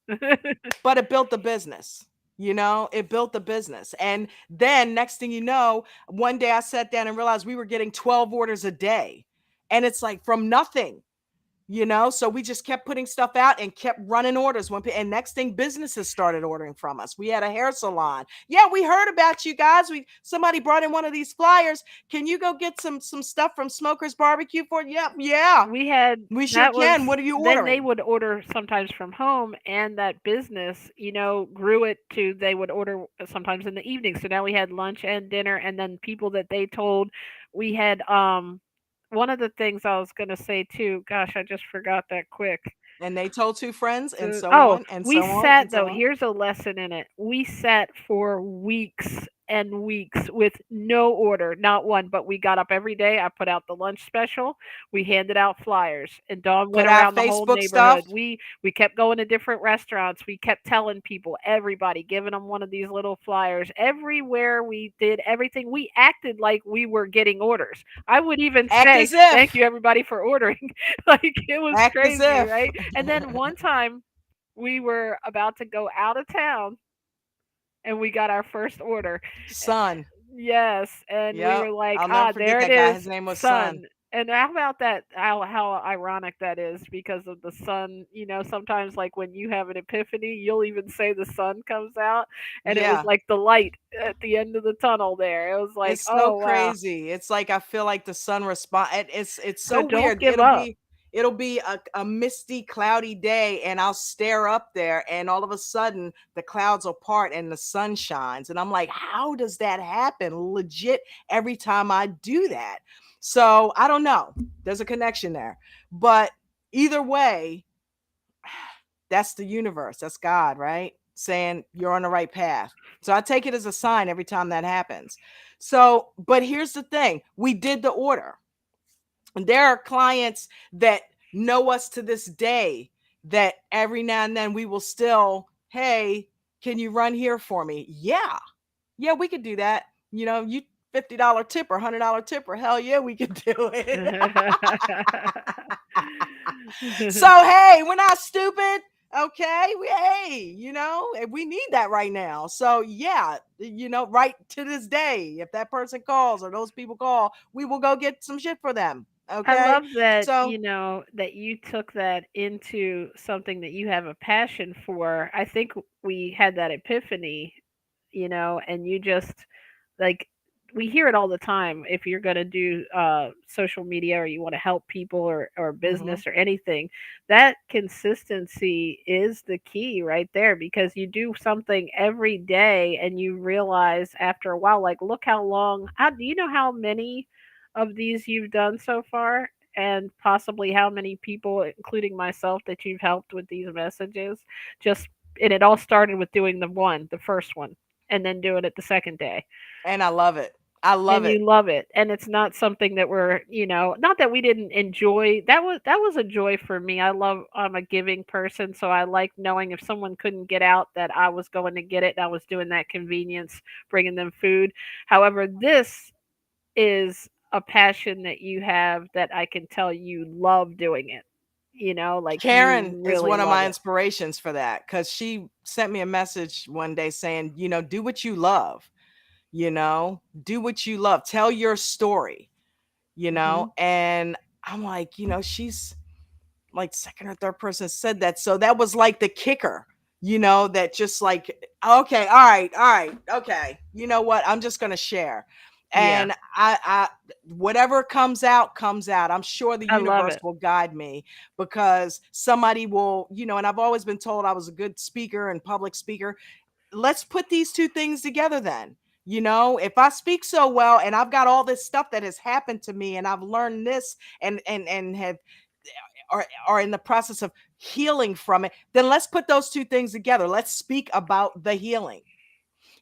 but it built the business. It built the business. And then next thing you know, one day I sat down and realized we were getting 12 orders a day. And it's like from nothing. So we just kept putting stuff out and kept running orders and next thing, businesses started ordering from us. We had a hair salon. Yeah, we heard about you guys. Somebody brought in one of these flyers. Can you go get some stuff from Smokers Barbecue for it? Yep, yeah. We had We sure that was can. What are you then they ordering? would order sometimes from home, and that business, grew it to they would order sometimes in the evening. So now we had lunch and dinner, and then people that they told. We had one of the things I was going to say too, gosh, I just forgot that quick. And they told two friends, and so Oh, on and we so on sat and so though. on. Here's a lesson in it. We sat for weeks and weeks with no order, not one. But we got up every day. I put out the lunch special. We handed out flyers, and Dawn went Put out around the whole Facebook stuff. neighborhood. We kept going to different restaurants. We kept telling people, everybody, giving them one of these little flyers. Everywhere we did everything, we acted like we were getting orders. I would even Act say, as "Thank if. you, everybody, for ordering." Like it was Act as crazy, if. right? And then one time we were about to go out of town and we got our first order. Son. Yes, and we Yep. were like, I'll never "Ah, forget there it that guy. His is, name was Son. sun." And how about that? How ironic that is because of the sun. Sometimes like when you have an epiphany, you'll even say the sun comes out, and it was Yeah. like the light at the end of the tunnel there. It was like, It's so oh wow. crazy. It's like I feel like the sun respond. It's So so don't weird. give It'll up. be it'll be a misty, cloudy day, and I'll stare up there, and all of a sudden the clouds will part and the sun shines, and I'm like, how does that happen? Legit, every time I do that. So I don't know. There's a connection there, but either way, that's the universe. That's God, right? Saying you're on the right path. So I take it as a sign every time that happens. So, but here's the thing, we did the order. And there are clients that know us to this day that every now and then we will still, hey, can you run here for me? Yeah. Yeah, we could do that. You $50 tip or $100 tip, or hell yeah, we could do it. So hey, we're not stupid. Okay, we need that right now. So yeah, right to this day, if that person calls or those people call, we will go get some shit for them. I Okay. love that, So that you took that into something that you have a passion for. I think we had that epiphany, and you just like we hear it all the time. If you're going to do social media or you want to help people or mhm. business or anything, that consistency is the key right there because you do something every day and you realize after a while, like, look how long, how do you know how many of these you've done so far? And possibly how many people, including myself, that you've helped with these messages? Just, and it all started with doing the first one, and then doing it the second day. And I love it. I love and it. you love it, and it's not something that we're, not that we didn't enjoy. That was a joy for me. I'm a giving person, so I like knowing if someone couldn't get out that I was going to get it, and I was doing that convenience, bringing them food. However, this is a passion that you have that I can tell you love doing it. Like you Karen is really one of love my it. inspirations for that because she sent me a message one day saying, do what you love, do what you love, tell your story, Mhm. and I'm like, she's like second or third person said that. So that was like the kicker, that just like, okay, all right, okay. You know what? I'm just gonna share. Yeah, And I whatever comes out, comes out. I'm sure the I love universe it. will guide me because somebody will, and I've always been told I was a good speaker and public speaker. Let's put these two things together then. If I speak so well and I've got all this stuff that has happened to me and I've learned this and have are in the process of healing from it, then let's put those two things together. Let's speak about the healing.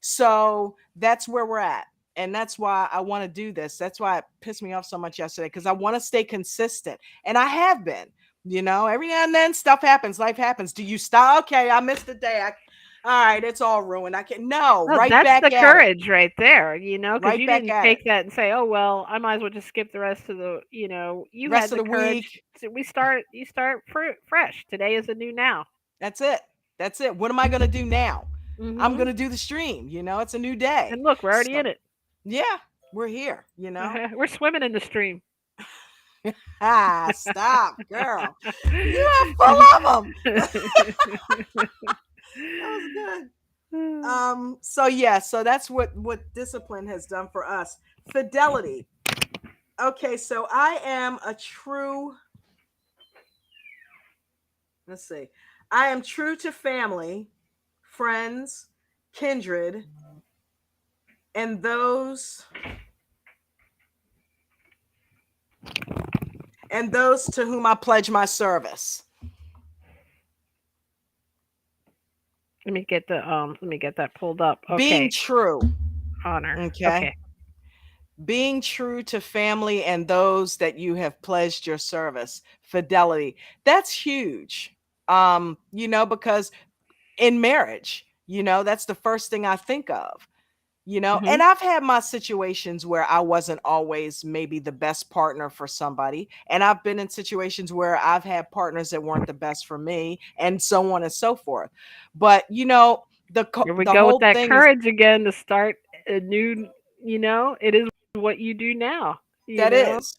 So that's where we're at. And that's why I want to do this. That's why it pissed me off so much yesterday because I want to stay consistent. And I have been, every now and then stuff happens, life happens. Do you stop? Okay, I missed a day. All right, it's all ruined. I can no, No, right that's back the at it. courage right there, because Right you back didn't at it. take that and say, "Oh well, I might as well just skip the rest of the." You Rest had of the the courage. week. You start fresh. Today is a new now. That's it. That's it. What am I going to do now? I'm Mhm. going to do the stream. It's a new day. And look, we're already So, in it. yeah, we're here. We're swimming in the stream. Stop, girl. You are full of them. That was good. So yeah, so that's what discipline has done for us. Fidelity. Okay, so I am a true, let's see. I am true to family, friends, kindred, and those to whom I pledge my service. Let me get that pulled up. Being Okay. true, Honor. okay? Okay. Being true to family and those that you have pledged your service. Fidelity. That's huge. Because in marriage, that's the first thing I think of. Mhm. And I've had my situations where I wasn't always maybe the best partner for somebody, and I've been in situations where I've had partners that weren't the best for me, and so on and so forth. But Here we the go with whole that thing is courage again to start a new, it is what you do now, that is,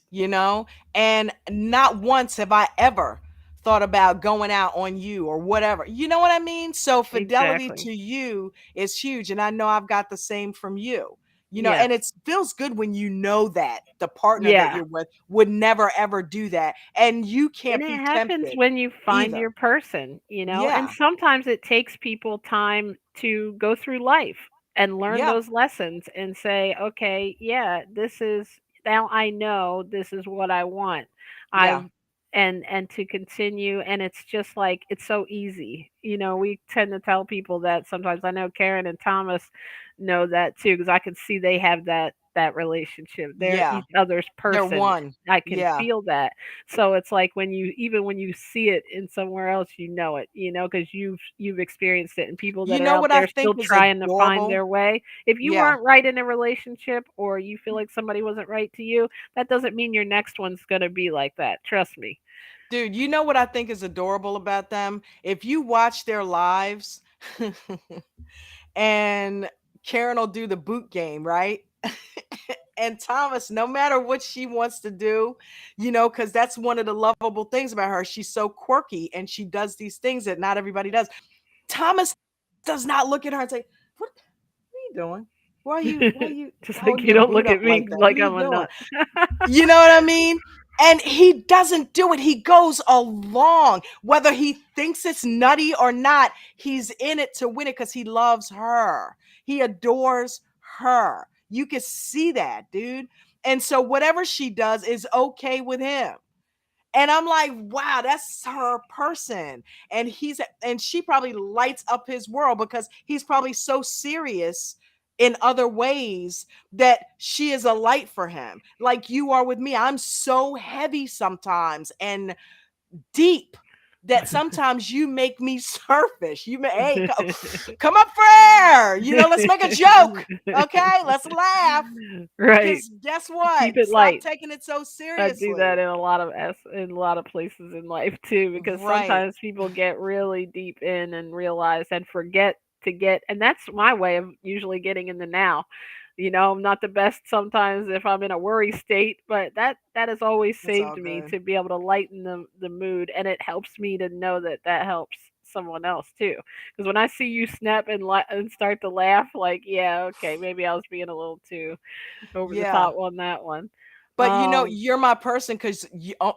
and not once have I ever thought about going out on you or whatever. You know what I mean? So fidelity Exactly. to you is huge. And I know I've got the same from you. Yes. And it feels good when you know that the partner that Yeah. you're with would never ever do that. And you And can't it be happens tempted when you find either. your person. And Yeah. sometimes it takes people time to go through life and learn Yeah. those lessons and say, okay, yeah, this is now I know this is what I want. Yeah. I've and to continue, and it's just like it's so easy. We tend to tell people that sometimes. I know Karen and Thomas know that too because I can see they have that relationship. They're Yeah. each other's They're person. one. I can Yeah. feel that. So it's like when you see it in somewhere else, because you've experienced it, and people You that are know out what I there think still is trying to find adorable? their way. If you Yeah. weren't right in a relationship, or you feel like somebody wasn't right to you, that doesn't mean your next one's gonna be like that. Trust me. Dude, you know what I think is adorable about them? If you watch their lives and Karen will do the boot game, right? And Thomas, no matter what she wants to do, because that's one of the lovable things about her. She's so quirky and she does these things that not everybody does. Thomas does not look at her and say, what are you doing? Why are you Just like holding you your don't boot look up at like me that? What like are you I'm a doing? nut. You know what I mean? And he doesn't do it. He goes along. Whether he thinks it's nutty or not, he's in it to win it because he loves her. He adores her. You can see that, dude. And so whatever she does is okay with him. And I'm like, wow, that's her person. And she probably lights up his world because he's probably so serious in other ways that she is a light for him. Like you are with me. I'm so heavy sometimes and deep that sometimes you make me surface. You may, hey, come up for air. Let's make a joke. Okay, let's laugh. Right. Because guess Keep what? it Stop light. taking it so I do that seriously. in a lot of places in life too, because Right. sometimes people get really deep in and realize and forget to get, and that's my way of usually getting in the now. I'm not the best sometimes if I'm in a worry state, but that has always It's saved all me good. to be able to lighten the mood, and it helps me to know that that helps someone else too. Because when I see you snap and start to laugh, like, yeah, okay, maybe I was being a little too over the Yeah. top on that one. But Um, you're my person because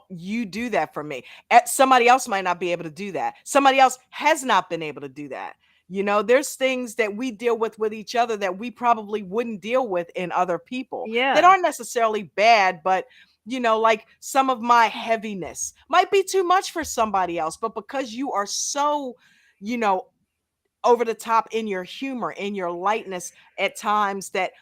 you do that for me. Somebody else might not be able to do that. Somebody else has not been able to do that. There's things that we deal with each other that we probably wouldn't deal with in other people that yeah. aren't necessarily bad, but like some of my heaviness might be too much for somebody else. But because you are so, you know, over the top in your humor, in your lightness at times that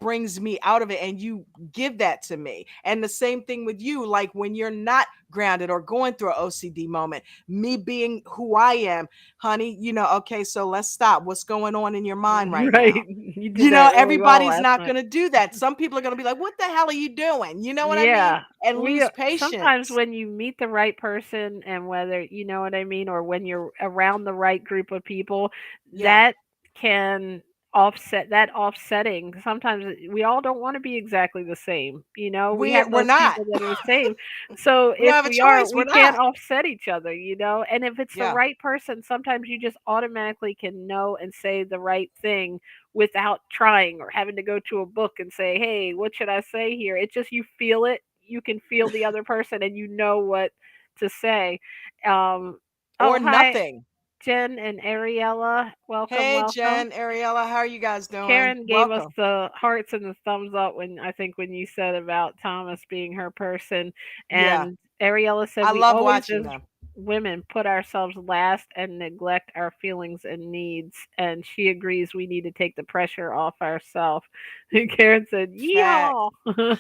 brings me out of it and you give that to me. And the same thing with you, like when you're not grounded or going through an OCD moment, me being who I am, honey, okay, so let's stop. What's going on in your mind right Right. now? You did that really well Everybody's last not night. going to do that. Some people are going to be like, what the hell are you doing? You know what I mean? Yeah. And We lose sometimes patience. when you meet the right person, and whether you know what I mean, or when you're around the right group of people, Yeah. that can offset that offsetting. Sometimes we all don't want to be exactly the same. We have We're those not. people that are the same. So We don't if have a we are, choice. We're we can't not. offset each other. And if it's the Yeah. right person, sometimes you just automatically can know and say the right thing without trying or having to go to a book and say, "Hey, what should I say here?" It just, you feel it. You can feel the other person and you know what to say. Um, Or oh, hi, nothing. Jen and Ariella. Welcome, Hey, welcome. Jen, Ariella, how are you guys doing? Karen gave us Welcome. the hearts and the thumbs up when, I think, when you said about Thomas being her person, Yeah, and Ariella said I we love always, watching as them. women, put ourselves last and neglect our feelings and needs, and she agrees we need to take the pressure off ourselves. And Karen said, Fact. "Yeehaw!"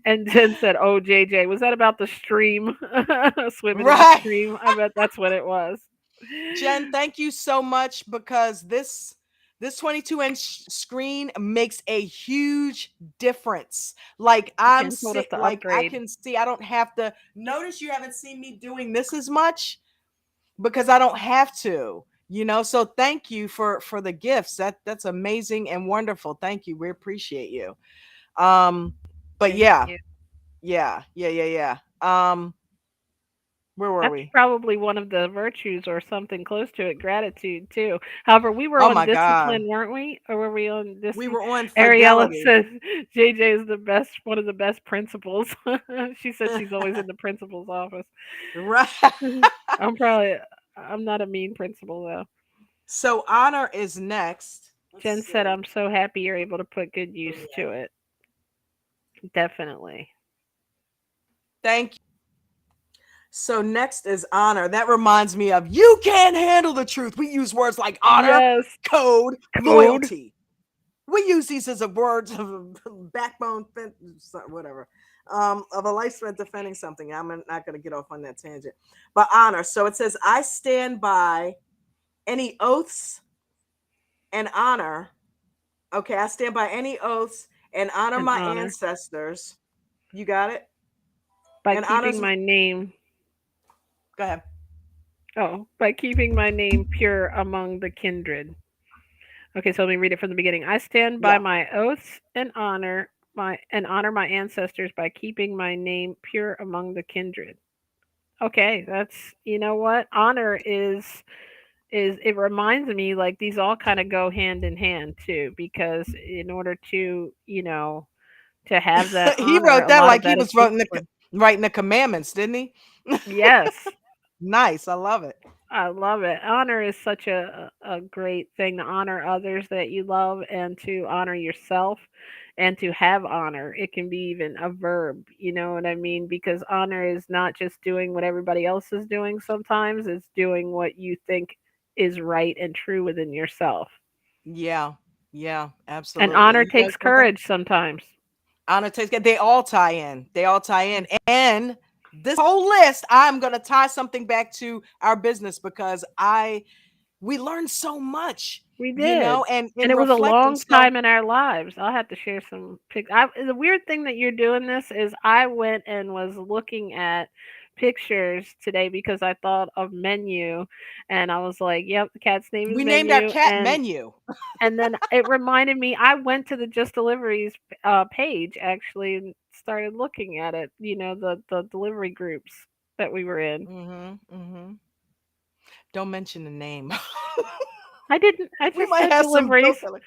And Jen said, "Oh, JJ, was that about the stream? Swimming in the Right. stream? I bet that's what it was." Jen, thank you so much because this 22-inch screen makes a huge difference. Like Jen told us to I upgrade. can see I don't have to notice you haven't seen me doing this as much because I don't have to. So thank you for the gifts. That's amazing and wonderful. Thank you. We appreciate you. Um but Thank yeah, you. yeah. Where were That's we? probably one of the virtues or something close to it, gratitude too. However, we were Oh on my God. discipline, weren't we? Or were we on We discipline? were on Ariella fidelity. says JJ is the best, one of the best principals. She said she's always in the principal's office. Right. I'm probably, I'm not a mean principal though. So honor is next. Let's Jen said, see. I'm so happy you're able to put good use to it. Definitely. Thank you. So next is honor. That reminds me of you can't handle the truth. We use words like honor, Yes. code, Code. loyalty. We use these as a words of backbone, whatever, of a life spent defending something. I'm not going to get off on that tangent. But honor. So it says, I stand by any oaths and honor. Okay, I stand by any oaths and honor And my honor. ancestors. You got it? By And honors. keeping my name, Go ahead. by keeping my name pure among the kindred. Okay, so let me read it from the beginning. I stand by Yeah. my oaths and honor my ancestors by keeping my name pure among the kindred. Okay, that's, you know what? Honor is it reminds me like these all kind of go hand in hand too, because in order to, to have that He honor, wrote a that lot of like he that is was discipline. writing the commandments, didn't he? Yes. Nice. I love it. I love it. Honor is such a great thing, to honor others that you love and to honor yourself and to have honor. It can be even a verb, you know what I mean? Because honor is not just doing what everybody else is doing sometimes, it's doing what you think is right and true within yourself. Yeah. Yeah, And absolutely. honor You got takes something? courage sometimes. Anna takes they all tie in. They all tie in. And this whole list, I'm gonna tie something back to our business because we learned so much, We did. and And in it was a reflecting. long So time in our lives. I'll have to share some pics. The weird thing that you're doing this is I went and was looking at pictures today because I thought of Menu, and I was like, "Yep, the cat's name is we named our Menu." cat Menu. And then it reminded me I went to the Just Deliveries page actually and started looking at it, the delivery groups that we were in. Mm-hmm. Don't mention the name. I didn't. I We just might said have some deliveries. guilt.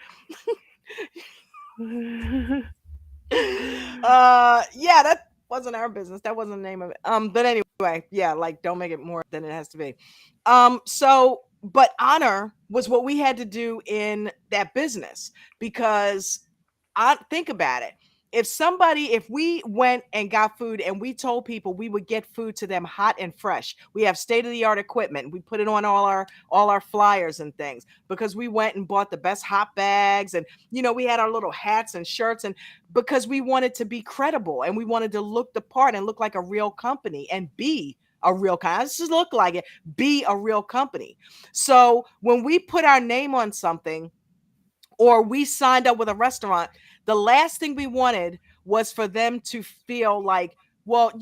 Yes, Yeah, that wasn't our business. That wasn't the name of it. But anyway, yeah, like don't make it more than it has to be. So but honor was what we had to do in that business because I think about it. If we went and got food and we told people we would get food to them hot and fresh, we have state of the art equipment. We put it on all our flyers and things because we went and bought the best hot bags and we had our little hats and shirts and because we wanted to be credible and we wanted to look the part and look like a real company and be a real company. Just look like it, be a real company. So when we put our name on something or we signed up with a restaurant, the last thing we wanted was for them to feel like, well,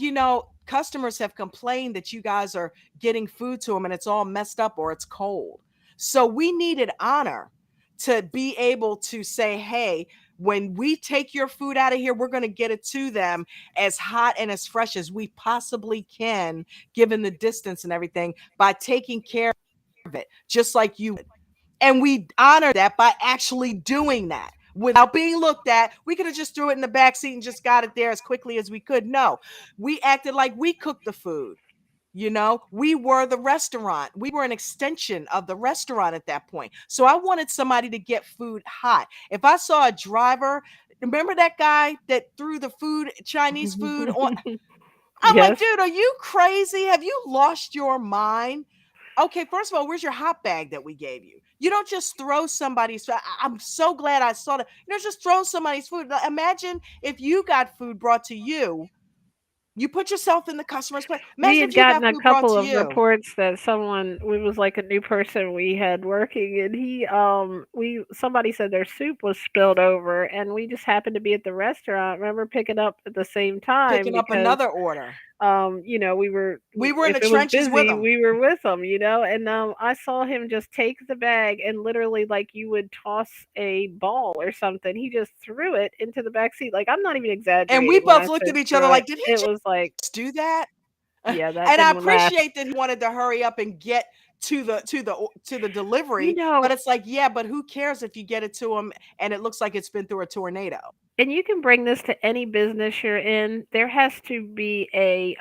customers have complained that you guys are getting food to them and it's all messed up or it's cold. So we needed honor to be able to say, hey, when we take your food out of here, we're going to get it to them as hot and as fresh as we possibly can, given the distance and everything, by taking care of it, just like you would. And we honor that by actually doing that without being looked at. We could have just threw it in the back seat and just got it there as quickly as we could. No, we acted like we cooked the food. We were the restaurant. We were an extension of the restaurant at that point. So I wanted somebody to get food hot. If I saw a driver, remember that guy that threw the food, Chinese food on? I'm like, dude, are you crazy? Have you lost your mind? Okay, first of all, where's your hot bag that we gave you? You don't just throw somebody's food. I'm so glad I saw that. Just throw somebody's food. Imagine if you got food brought to you. You put yourself in the customer's place. we Imagine if had you got gotten a food brought couple to of you. reports that someone we was like a new person we had working, and we somebody said their soup was spilled over, and we just happened to be at the restaurant. Remember picking up at the same time Picking up because another order. we We were in if the it was trenches with busy, them. we were with them, and I saw him just take the bag and literally like you would toss a ball or something. He just threw it into the back seat. Like I'm not even And we exaggerating when both I looked said at each other threw it. like, did he It was like, just do that? yeah, that And I didn't last. appreciate that he wanted to hurry up and get to the You delivery, know, but it's like, yeah, but who cares if you get it to him and it looks like it's been through a tornado? and you can bring this to any business you're in. There has to be a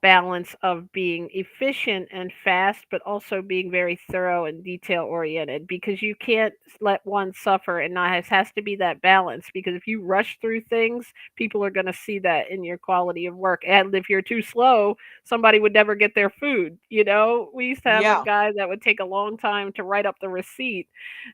balance of being efficient and fast, but also being very thorough and detail oriented, because you can't let one suffer, and not has to be that balance, because if you rush through things, people are going to see that in your quality of work. And if you're too slow, somebody would never get their food. We used to have a Yeah, guy that would take a long time to write up the receipt,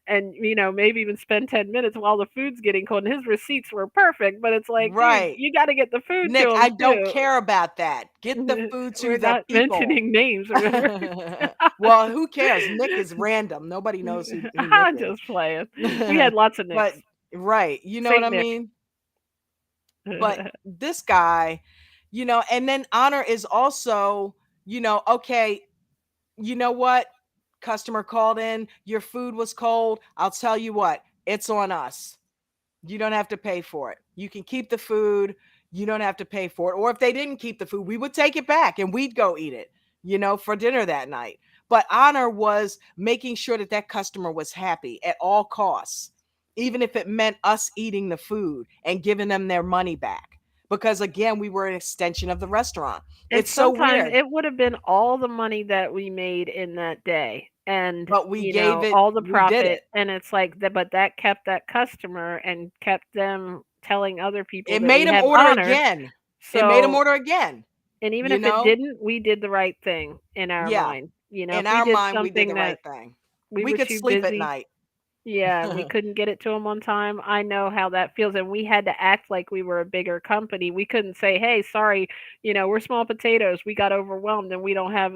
and maybe even spend 10 minutes while the food's getting cold, and his receipts were perfect, but it's like, dude, right. you got to get the food Nick, to I him don't too. care about that. Get the food to We're the not people. mentioning names, remember? Well, who cares? Nick is random. Nobody knows who Nick I'm is. just playing. We had lots of But nicks. right, you know what Saint I Nick. mean? But this guy, and then honor is also, okay, you know what? Customer called in, your food was cold. I'll tell you what, it's on us. You don't have to pay for it. You can keep the food. You don't have to pay for it. Or if they didn't keep the food, we would take it back and we'd go eat it, for dinner that night. But honor was making sure that that customer was happy at all costs, even if it meant us eating the food and giving them their money back. Because again, we were an extension of the restaurant. And It's so sometimes weird, it would have been all the money that we made in that day, and but all the we did profit, it. and it's like that, but that kept that customer and kept them telling other people It that we made them had order honor. again. It made them So, order again, and even you if it know? didn't, we did the right thing in our Yeah. mind. If In we our did mind, we did something the that right thing. we We were could too sleep at busy, night. Yeah, we couldn't get it to them on time. I know how that feels, and we had to act like we were a bigger company. We couldn't say, "Hey, sorry, we're small potatoes. We got overwhelmed and we don't have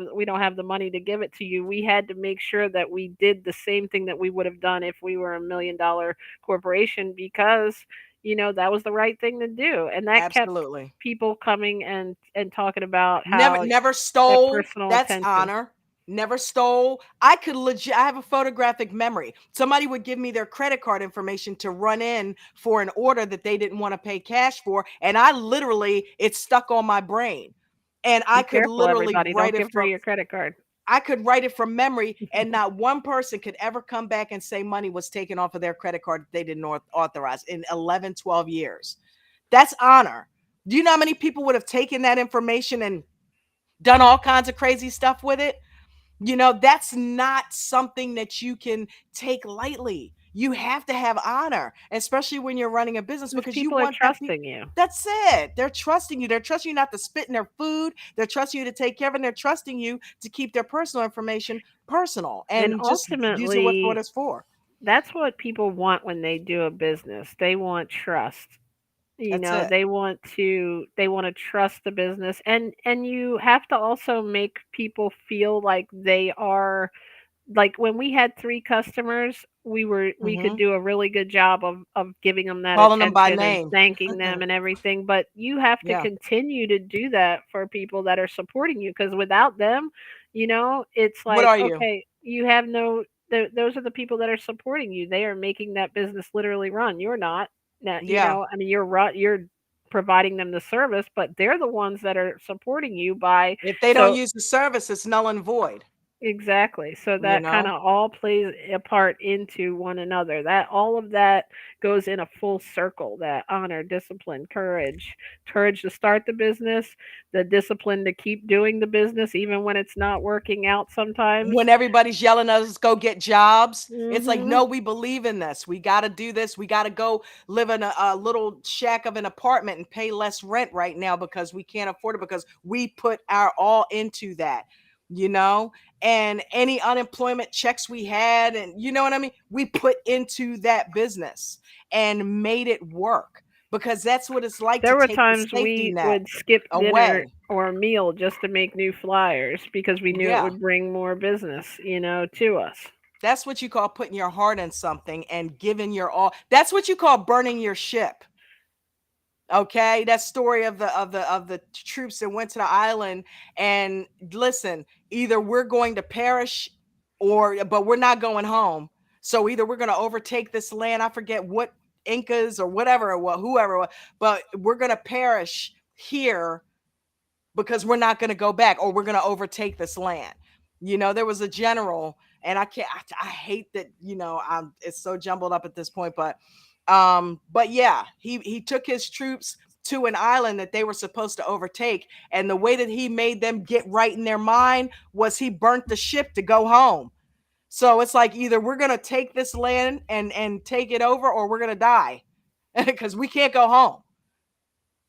the money to give it to you." We had to make sure that we did the same thing that we would have done if we were a $1 million corporation because, that was the right thing to do. And that kept Absolutely. people coming and talking about Never how never that stole. personal That's attention. honor. Never stole. I could legit I have a photographic memory. Somebody would give me their credit card information to run in for an order that they didn't want to pay cash for, and I literally it's stuck on my brain. And I Be could careful, literally everybody. write Don't it give her from your credit card. I could write it from memory, and not one person could ever come back and say money was taken off of their credit card that they didn't authorize in 11, 12 years. That's honor. Do you know how many people would have taken that information and done all kinds of crazy stuff with it? That's not something that you can take lightly. You have to have honor, especially when you're running a business, Because because you people are want them people. trusting you. That's it. They're trusting you. They're trusting you not to spit in their food. They're trusting you to take care of it. And they're trusting you to keep their personal information personal And and just use it what ultimately, it's for. that's what people want when they do a business. They want trust. That's it. They want to trust the business, and you have to also make people feel like they are, like when we had 3 customers, we could Hmm. do a really good job of giving them that Calling them by attention and name. thanking them and everything, but you have to Yeah. continue to do that for people that are supporting you, because without them, it's What like, are you? okay, you have no those are the people that are supporting you. They are making that business literally run. You're not. Now, Yeah. I mean, you're providing them the service, but they're the ones that are supporting you by, If they don't so. use the service, it's null and void. Exactly. So You that kind know. of all plays a part into one another. That all of that goes in a full circle. That honor, discipline, courage to start the business, the discipline to keep doing the business even when it's not working out sometimes. When everybody's yelling at us go get jobs, it's like, Mhm. no, we believe in this. We got to do this. We got to go live in a little shack of an apartment and pay less rent right now because we can't afford it, because we put our all into that, you know and any unemployment checks we had, and you know what I mean, we put into that business and made it work, because that's what it's like to There were take the times safety we net would skip dinner away. or a meal just to make new flyers because we knew it Yeah. would bring more business, to us. That's what you call putting your heart in something and giving your all. That's what you call burning your ship. Okay, that story of the troops that went to the island, and listen, either we're going to perish, or but we're not going home. So either we're going to overtake this land. I forget what Incas or whatever it was, whoever it was, but we're going to perish here because we're not going to go back, or we're going to overtake this land. There was a general, and I can't I hate that, it's so jumbled up at this point, but yeah, he took his troops to an island that they were supposed to overtake, and the way that he made them get right in their mind was he burnt the ship to go home. So it's like, either we're going to take this land and take it over, or we're going to die because we can't go home.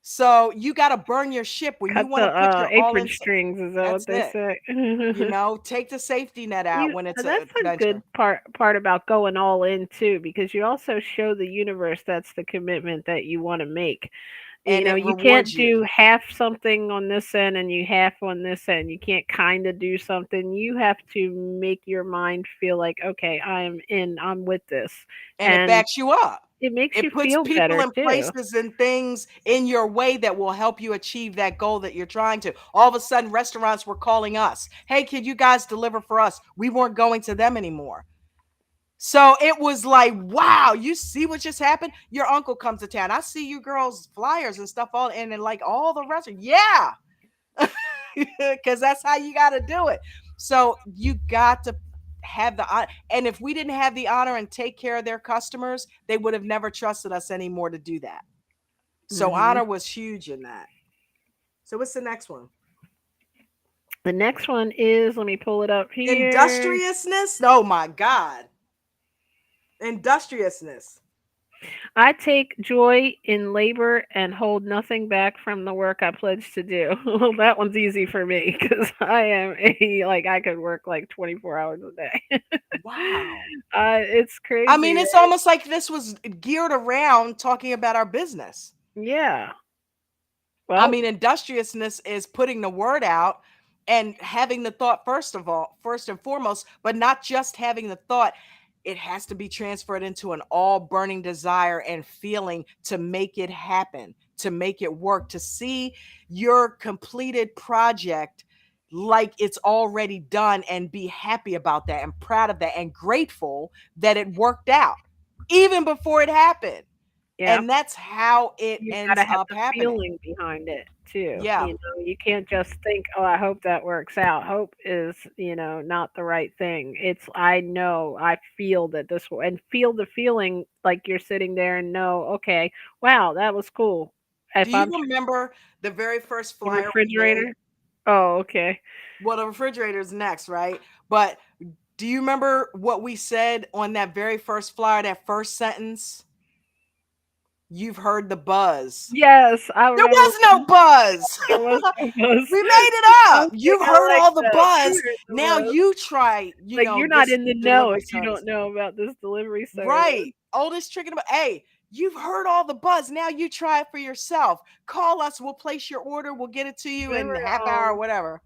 So you got to burn your ship when you Cut want the to put your all apron in. strings, is that what That's they it. say? Take the safety net out when it's a That's a good venture. part about going all in too, because you also show the universe that's the commitment that you want to make. And it You rewards can't you. do half something on this end and you half on this end. You can't kind of do something. You have to make your mind feel like, okay, I'm in, I'm with this. And it And backs you up. it makes you It puts feel people better and too. places and things in your way that will help you achieve that goal that you're trying to. All of a sudden, restaurants were calling us. Hey, can you guys deliver for us? We weren't going to them anymore. So it was like, wow, you see what just happened? Your uncle comes to town. I see you girls flyers and stuff all, and then like all the restaurants. Yeah. Because that's how you got to do it. So you got to have the honor. And if we didn't have the honor and take care of their customers, they would have never trusted us anymore to do that. So Hmm. honor was huge in that. So what's the next one? The next one is, let me pull it up here. Industriousness. Oh my God. Industriousness. I take joy in labor and hold nothing back from the work I pledge to do. Well, that one's easy for me because I am a like I could work like 24 hours a day. Wow. It's I crazy, mean, it's right? almost like this was geared around talking about our business. Yeah. I Well, mean, industriousness is putting the word out and having the thought first of all, first and foremost, but not just having the thought. It has to be transferred into an all burning desire and feeling to make it happen, to make it work, to see your completed project like it's already done and be happy about that and proud of that and grateful that it worked out even before it happened. yeah. And that's how it You've got ends to have up the happening. feeling behind it too. Yeah. You can't just think, "Oh, I hope that works out." Hope is, not the right thing. It's I know, I feel that this will, and feel the feeling like you're sitting there and know, okay, wow, that was cool. If Do you I'm remember the very first the flyer we made? refrigerator, oh, okay. Well, the refrigerator is next, right? But do you remember what we said on that very first flyer, that first sentence? You've heard the buzz. Yes, I There remember was no buzz. there was no buzz. We made it up. Okay, You've I heard like all the that. You buzz. heard the Now buzz. you try, Like, you're not this in the know if delivery you don't service. know about this delivery service. Right. Oldest trick in the hey, you've heard all the buzz. Now you try it for yourself. Call us. We'll place your order. We'll get it to you in Remember, a half hour or whatever.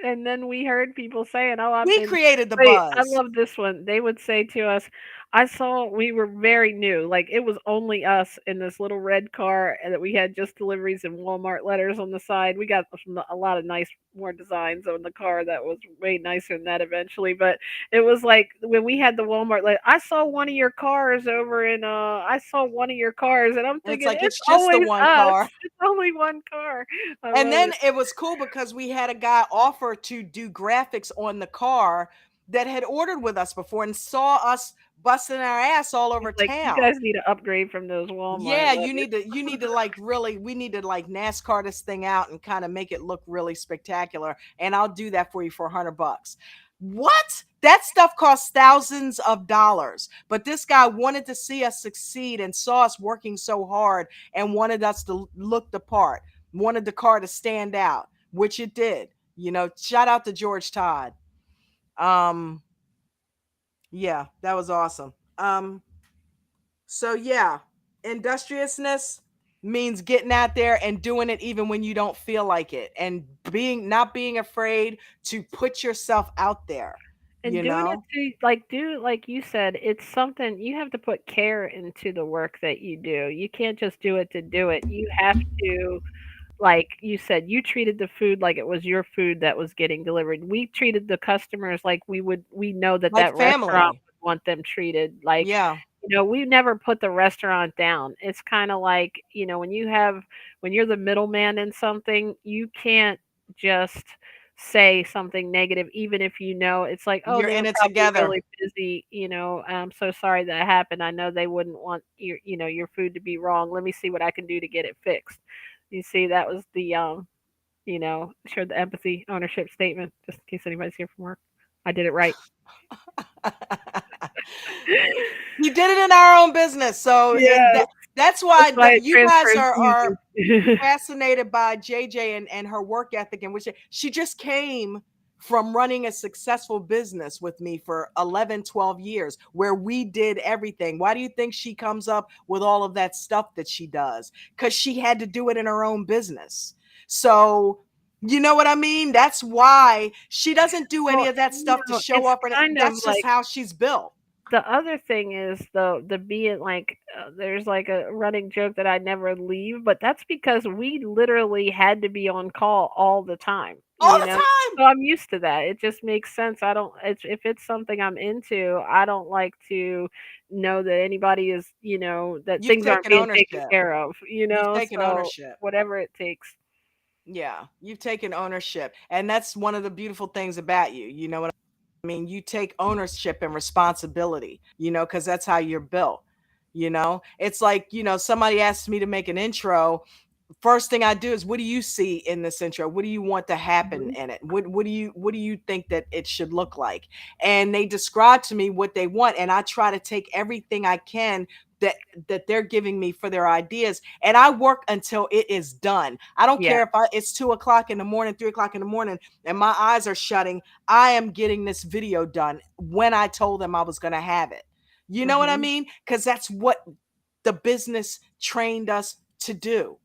and then we heard people saying, "Oh, I've We been." created the Wait, I buzz. love this one. They would say to us, "I saw we were very new. Like it was only us in this little red car, and that we had just deliveries and Walmart letters on the side. We got a lot of nice more designs on the car that was way nicer than that eventually. But it was like when we had the Walmart letter, I saw one of your cars over in. I saw one of your cars, and I'm And it's thinking like it's it's just the always one us. car. It's only one car. I And love then it. it was cool because we had a guy offer to do graphics on the car that had ordered with us before and saw us busting our ass all He's over like, "You town. guys need to upgrade from those Walmart Yeah, letters." you need to like really we need to like NASCAR this thing out and kind of make it look really spectacular. And I'll do that for you for $100. What? That stuff costs thousands of dollars. But this guy wanted to see us succeed and saw us working so hard and wanted us to look the part, wanted the car to stand out, which it did. Shout out to George Todd. Um, yeah, that was awesome. So yeah, industriousness means getting out there and doing it even when you don't feel like it and being not being afraid to put yourself out there, And you doing it know? like you said, it's something you have to put care into the work that you do. You can't just do it to do it. You have to, like you said, you treated the food like it was your food that was getting delivered. We treated the customers like we know that Like that restaurant family. would want them treated. Like, Yeah. we never put the restaurant down. It's kind of like, when you're the middleman in something, you can't just say something negative, even if you know it's like, oh, You're they in were it probably together. really busy. I'm so sorry that happened. I know they wouldn't want your food to be wrong. Let me see what I can do to get it fixed. You see, that was the showed the empathy ownership statement, just in case anybody's here from work. I did it right. We did it in our own business. So and Yeah, that's that's why why it you guys transfers are easy. fascinated by JJ and her work ethic, and which she just came from running a successful business with me for 11, 12 years where we did everything. Why do you think she comes up with all of that stuff that she does? Because she had to do it in her own business. So you know what I mean? That's why she doesn't do any Well, of that stuff to show it's up, and kind of that's just like how she's built. the other thing is the being like there's like a running joke that I never leave, but that's because we literally had to be on call all the time, All you the know. time. So I'm used to that. It just makes sense. I don't. It's if it's something I'm into, I don't like to know that anybody is, that You've things aren't taken being taken ownership. care of, You've taken So ownership. whatever it takes. Yeah, you've taken ownership. And that's one of the beautiful things about you. You know what I mean? You take ownership and responsibility, because that's how you're built. It's like, somebody asked me to make an intro. First thing I do is, what do you see in this intro? What do you want to happen Mhm. in it? What do you think that it should look like? And they describe to me what they want, and I try to take everything I can, that that they're giving me for their ideas, and I work until it is done. I don't Yeah. care if it's 2 o'clock in the morning, 3 o'clock in the morning, and my eyes are shutting. I am getting this video done when I told them I was going to have it. You know what I Mhm. mean? Because that's what the business trained us to do.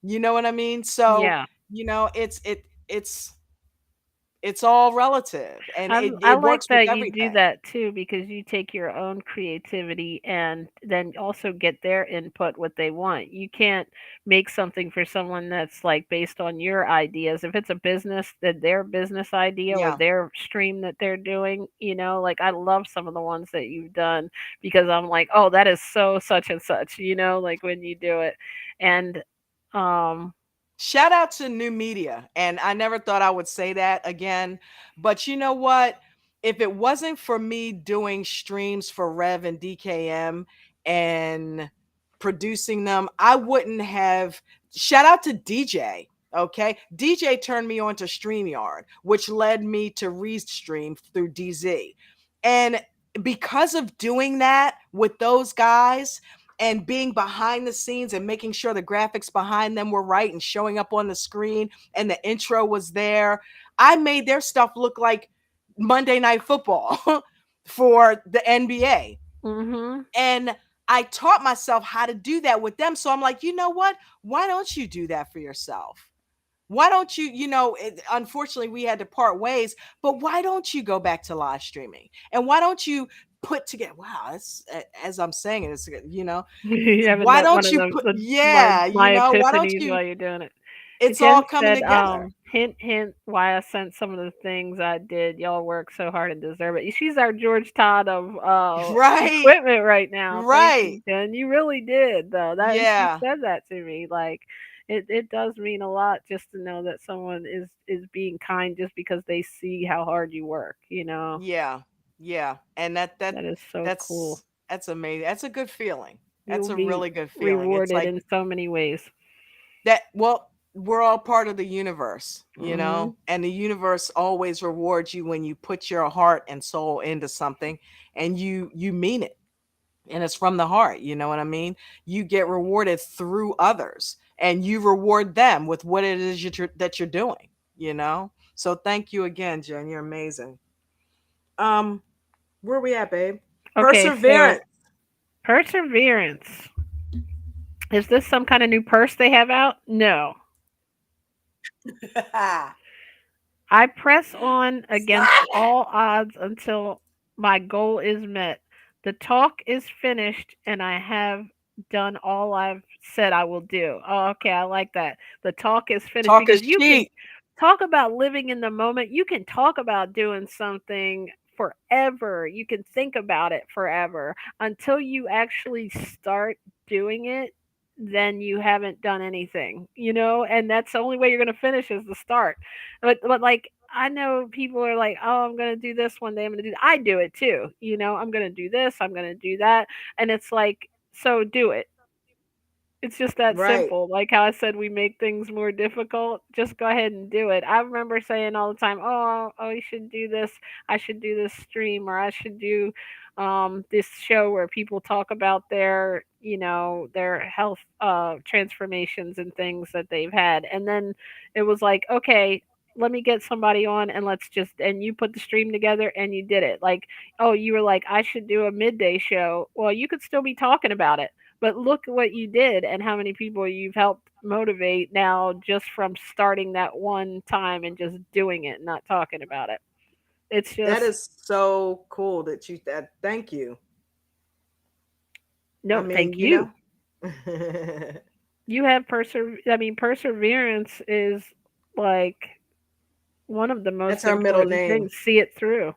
You know what I mean? So, Yeah. it's it's all relative, and I it like works with that you do everything. that too because you take your own creativity and then also get their input what they want. You can't make something for someone that's like based on your ideas. If it's a business, that their business idea or Yeah. their stream that they're doing, like I love some of the ones that you've done because I'm like, "Oh, that is so such and such," like when you do it. And um Shout out to new media. And I never thought I would say that again. But you know what? If it wasn't for me doing streams for Rev and DKM and producing them, I wouldn't have. Shout out to DJ. Okay. DJ turned me on to StreamYard, which led me to Restream through DZ. And because of doing that with those guys, and being behind the scenes and making sure the graphics behind them were right and showing up on the screen and the intro was there, I made their stuff look like Monday Night Football for the NBA. mhm. And I taught myself how to do that with them. So I'm like, you know what? Why don't you do that for yourself? Why don't you, unfortunately, we had to part ways, but why don't you go back to live streaming? And why don't you put together, wow, as I'm saying it, You having why that one don't of you the put, the my yeah, my why don't epiphanies you, while you're doing it. it's all Jen coming said, together. hint, hint, why I sent some of the things I did. Y'all work so hard and deserve it. She's our George Todd of Right, equipment right now. Thank right. you, Jen. You really did, though. That she Yeah, said that to me. Like, it does mean a lot just to know that someone is being kind just because they see how hard you work. yeah, yeah. And That is so cool. that's amazing. That's a good feeling. You That's will a be really good feeling. It's rewarded like in so many ways. that, well, we're all part of the universe, Hmm. and the universe always rewards you when you put your heart and soul into something and you mean it, and it's from the heart. You know what I mean? You get rewarded through others, and you reward them with what it is that you're doing. So thank you again, Jen. You're amazing. um where we at, babe? Okay, so Perseverance. perseverance. Is this some kind of new purse they have out? No. I press on against all odds until my goal is met. The talk is finished and I have done all I've said I will do. Oh, okay, I like that. The talk is finished Talk is because you can cheap. talk about living in the moment. You can talk about doing something forever. You can think about it forever until you actually start doing it. Then you haven't done anything, and that's the only way you're going to finish is the start. But like I know people are like, "Oh, I'm gonna do this one day. I'm gonna do." I do it too. I'm gonna do this. I'm gonna do that, and it's like, so do it. It's just that Right. simple. Like how I said, we make things more difficult. Just go ahead and do it. I remember saying all the time, "Oh, you should do this. I should do this stream, or I should do this show where people talk about their health transformations and things that they've had." And then it was like, okay, let me get somebody on and and you put the stream together and you did it. Like, oh, you were like, I should do a midday show. Well, you could still be talking about it, but look at what you did and how many people you've helped motivate now just from starting that one time and just doing it and not talking about it. It's That just, is so cool that you that thank you. I no, mean, thank you. that's You have perseverance is like one of the most our middle important name. things. See it through.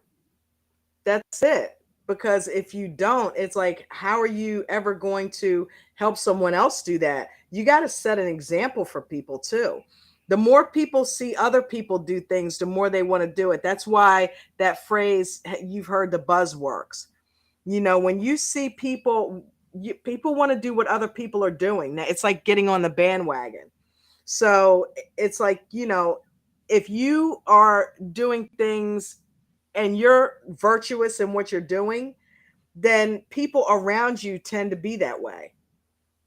That's it. Because if you don't, it's like, how are you ever going to help someone else do that? You got to set an example for people too. The more people see other people do things, the more they want to do it. That's why that phrase, you've heard, the buzz works. When you see people, people want to do what other people are doing. Now, it's like getting on the bandwagon. So it's like, if you are doing things and you're virtuous in what you're doing, then people around you tend to be that way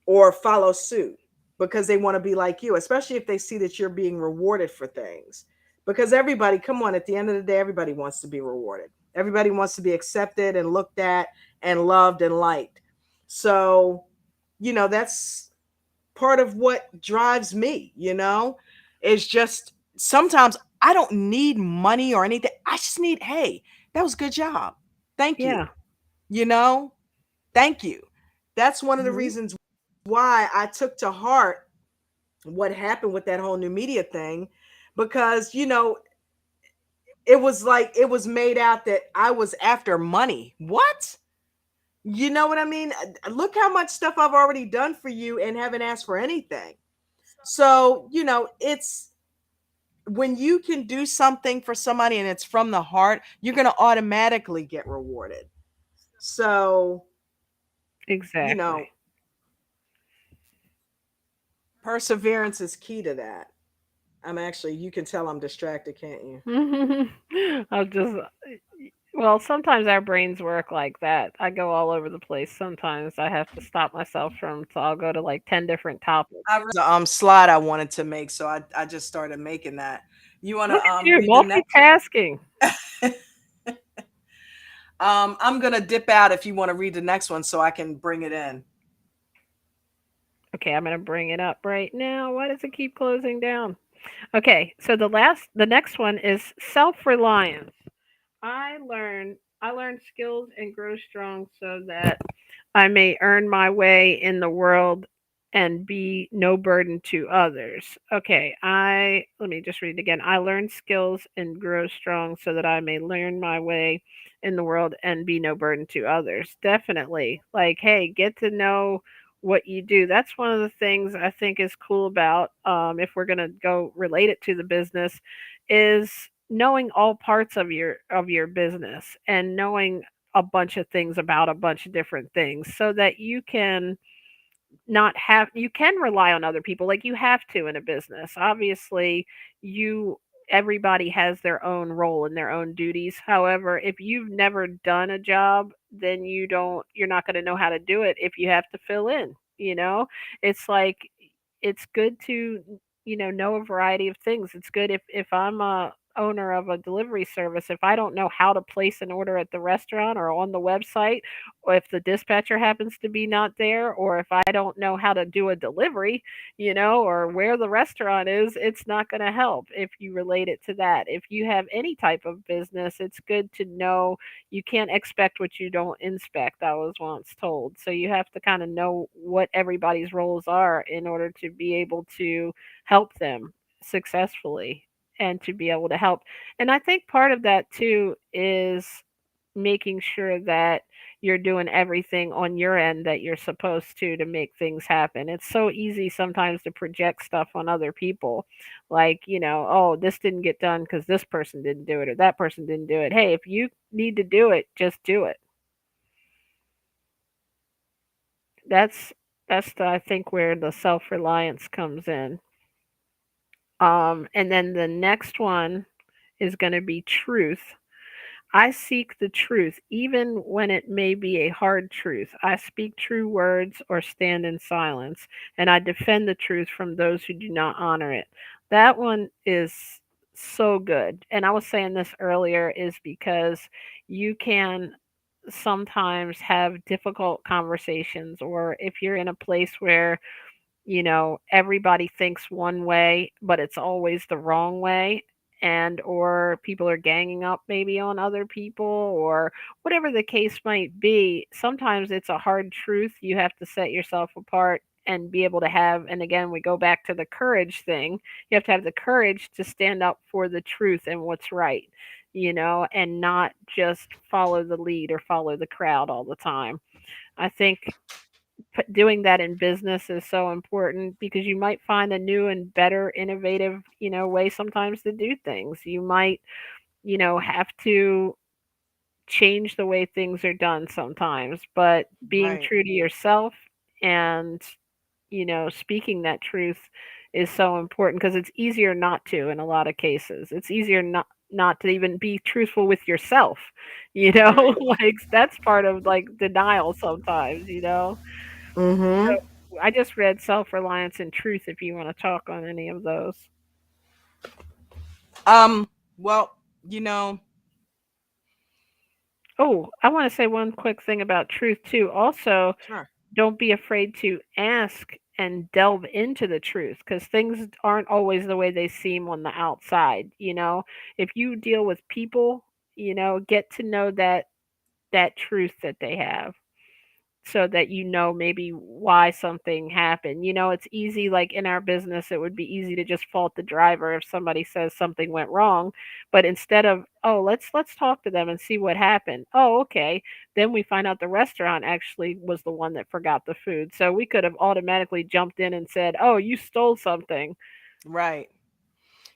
or follow suit because they want to be like you, especially if they see that you're being rewarded for things. Because everybody, come on, at the end of the day, everybody wants to be rewarded. Everybody wants to be accepted and looked at and loved and liked. So, that's part of what drives me, is just sometimes I don't need money or anything. I just need, hey, that was a good job. Thank you. Yeah. You know, thank you. That's one of the Mhm. reasons why I took to heart what happened with that whole new media thing, because it was like it was made out that I was after money. What? You know what I mean? Look how much stuff I've already done for you and haven't asked for anything. So, it's when you can do something for somebody and it's from the heart, you're going to automatically get rewarded. So, you Exactly. know, perseverance is key to that. You can tell I'm distracted, can't you? I'll just well, sometimes our brains work like that. I go all over the place. Sometimes I have to stop myself from, so I'll go to like 10 different topics. Slide I wanted to make, so I just started making that. You want to Look at you, read the next? multitasking. I'm gonna dip out if you want to read the next one, so I can bring it in. Okay, I'm gonna bring it up right now. Why does it keep closing down? Okay, so the next one is self-reliance. I learn skills and grow strong so that I may earn my way in the world and be no burden to others. Okay, I let me just read it again. I learn skills and grow strong so that I may learn my way in the world and be no burden to others. Definitely. Like, hey, get to know what you do. That's one of the things I think is cool about if we're going to go relate it to the business is knowing all parts of your business and knowing a bunch of things about a bunch of different things so that you can not have you can rely on other people like you have to in a business. Obviously, you everybody has their own role and their own duties. However, if you've never done a job, then you're not going to know how to do it if you have to fill in, you know? It's like it's good to know a variety of things. It's good if I'm a owner of a delivery service, if I don't know how to place an order at the restaurant or on the website, or if the dispatcher happens to be not there, or if I don't know how to do a delivery, or where the restaurant is, it's not going to help if you relate it to that. If you have any type of business, it's good to know you can't expect what you don't inspect, I was once told. So you have to kind of know what everybody's roles are in order to be able to help them successfully and to be able to help. And I think part of that too is making sure that you're doing everything on your end that you're supposed to make things happen. It's so easy sometimes to project stuff on other people. Like, oh, this didn't get done because this person didn't do it or that person didn't do it. Hey, if you need to do it, just do it. That's I think where the self-reliance comes in. And then the next one is going to be truth. I seek the truth, even when it may be a hard truth. I speak true words or stand in silence, and I defend the truth from those who do not honor it. That one is so good. And I was saying this earlier is because you can sometimes have difficult conversations, or if you're in a place where everybody thinks one way but it's always the wrong way, and or people are ganging up maybe on other people or whatever the case might be. Sometimes it's a hard truth. You have to set yourself apart and be able to have, and again we go back to the courage thing. You have to have the courage to stand up for the truth and what's right, and not just follow the lead or follow the crowd all the time. I think doing that in business is so important because you might find a new and better innovative way sometimes to do things. You might have to change the way things are done sometimes, but being Right. true to yourself and speaking that truth is so important because it's easier not to in a lot of cases. It's easier not to even be truthful with yourself, you know? Right. Like that's part of like denial sometimes, you know? Mm-hmm. So I just read Self-Reliance and Truth if you want to talk on any of those. Well, you know, Oh, I want to say one quick thing about truth too. Also, sure. don't be afraid to ask and delve into the truth because things aren't always the way they seem on the outside, you know. If you deal with people, you know, get to know that truth that they have so that you know maybe why something happened. You know, it's easy like in our business it would be easy to just fault the driver if somebody says something went wrong, but instead of, "Oh, let's talk to them and see what happened." "Oh, okay." Then we find out the restaurant actually was the one that forgot the food. So we could have automatically jumped in and said, "Oh, you stole something." Right.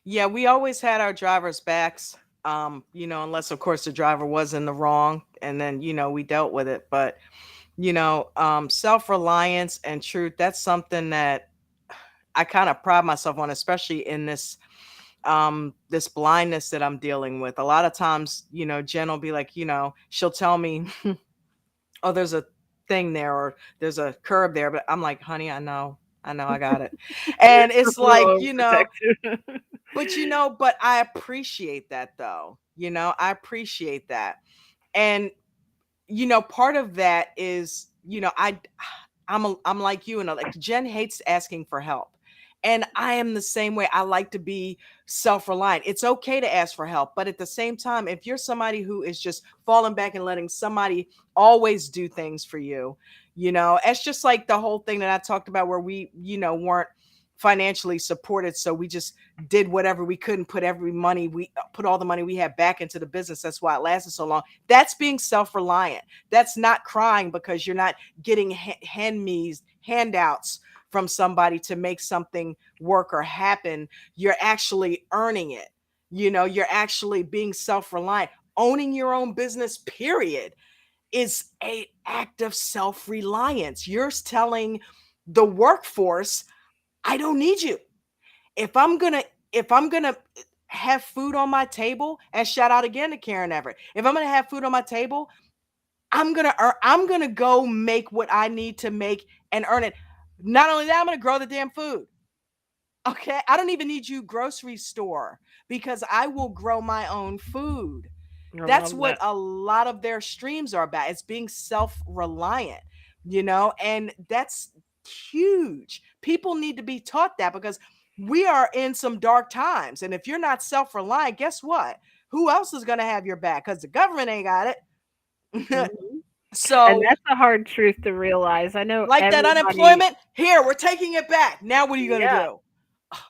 Yeah, we always had our drivers' backs. Unless of course the driver was in the wrong, and then we dealt with it. But self-reliance and truth, that's something that I kind of pride myself on, especially in this blindness that I'm dealing with. A lot of times, Jen will be like, she'll tell me, oh, there's a thing there, or there's a curb there, but I'm like, honey, I know, I got it. And it's That's a little like, overprotective. but but I appreciate that though. I appreciate that. And part of that is, I'm like you, and like Jen hates asking for help. And I am the same way. I like to be self-reliant. It's okay to ask for help, but at the same time, if you're somebody who is just falling back and letting somebody always do things for you, it's just like the whole thing that I talked about where we, weren't financially supported, so we just did whatever we could and put all the money we had back into the business. That's why it lasted so long. That's being self-reliant. That's not crying because you're not getting handouts from somebody to make something work or happen. You're actually earning it. You're actually being self-reliant. Owning your own business, period, is a act of self-reliance. You're telling the workforce, I don't need you. If I'm gonna have food on my table, and shout out again to Karen Everett. If I'm gonna have food on my table, I'm gonna go make what I need to make and earn it. Not only that, I'm gonna grow the damn food. Okay, I don't even need you grocery store, because I will grow my own food. I That's love what that. a lot of their streams are about. It's being self-reliant, and that's huge. People need to be taught that, because we are in some dark times. And if you're not self-reliant, guess what? Who else is going to have your back? Because the government ain't got it. Mhm. And So, that's a hard truth to realize. I know like that everybody. unemployment, here, we're taking it back. Now, what are you going to Yeah, do?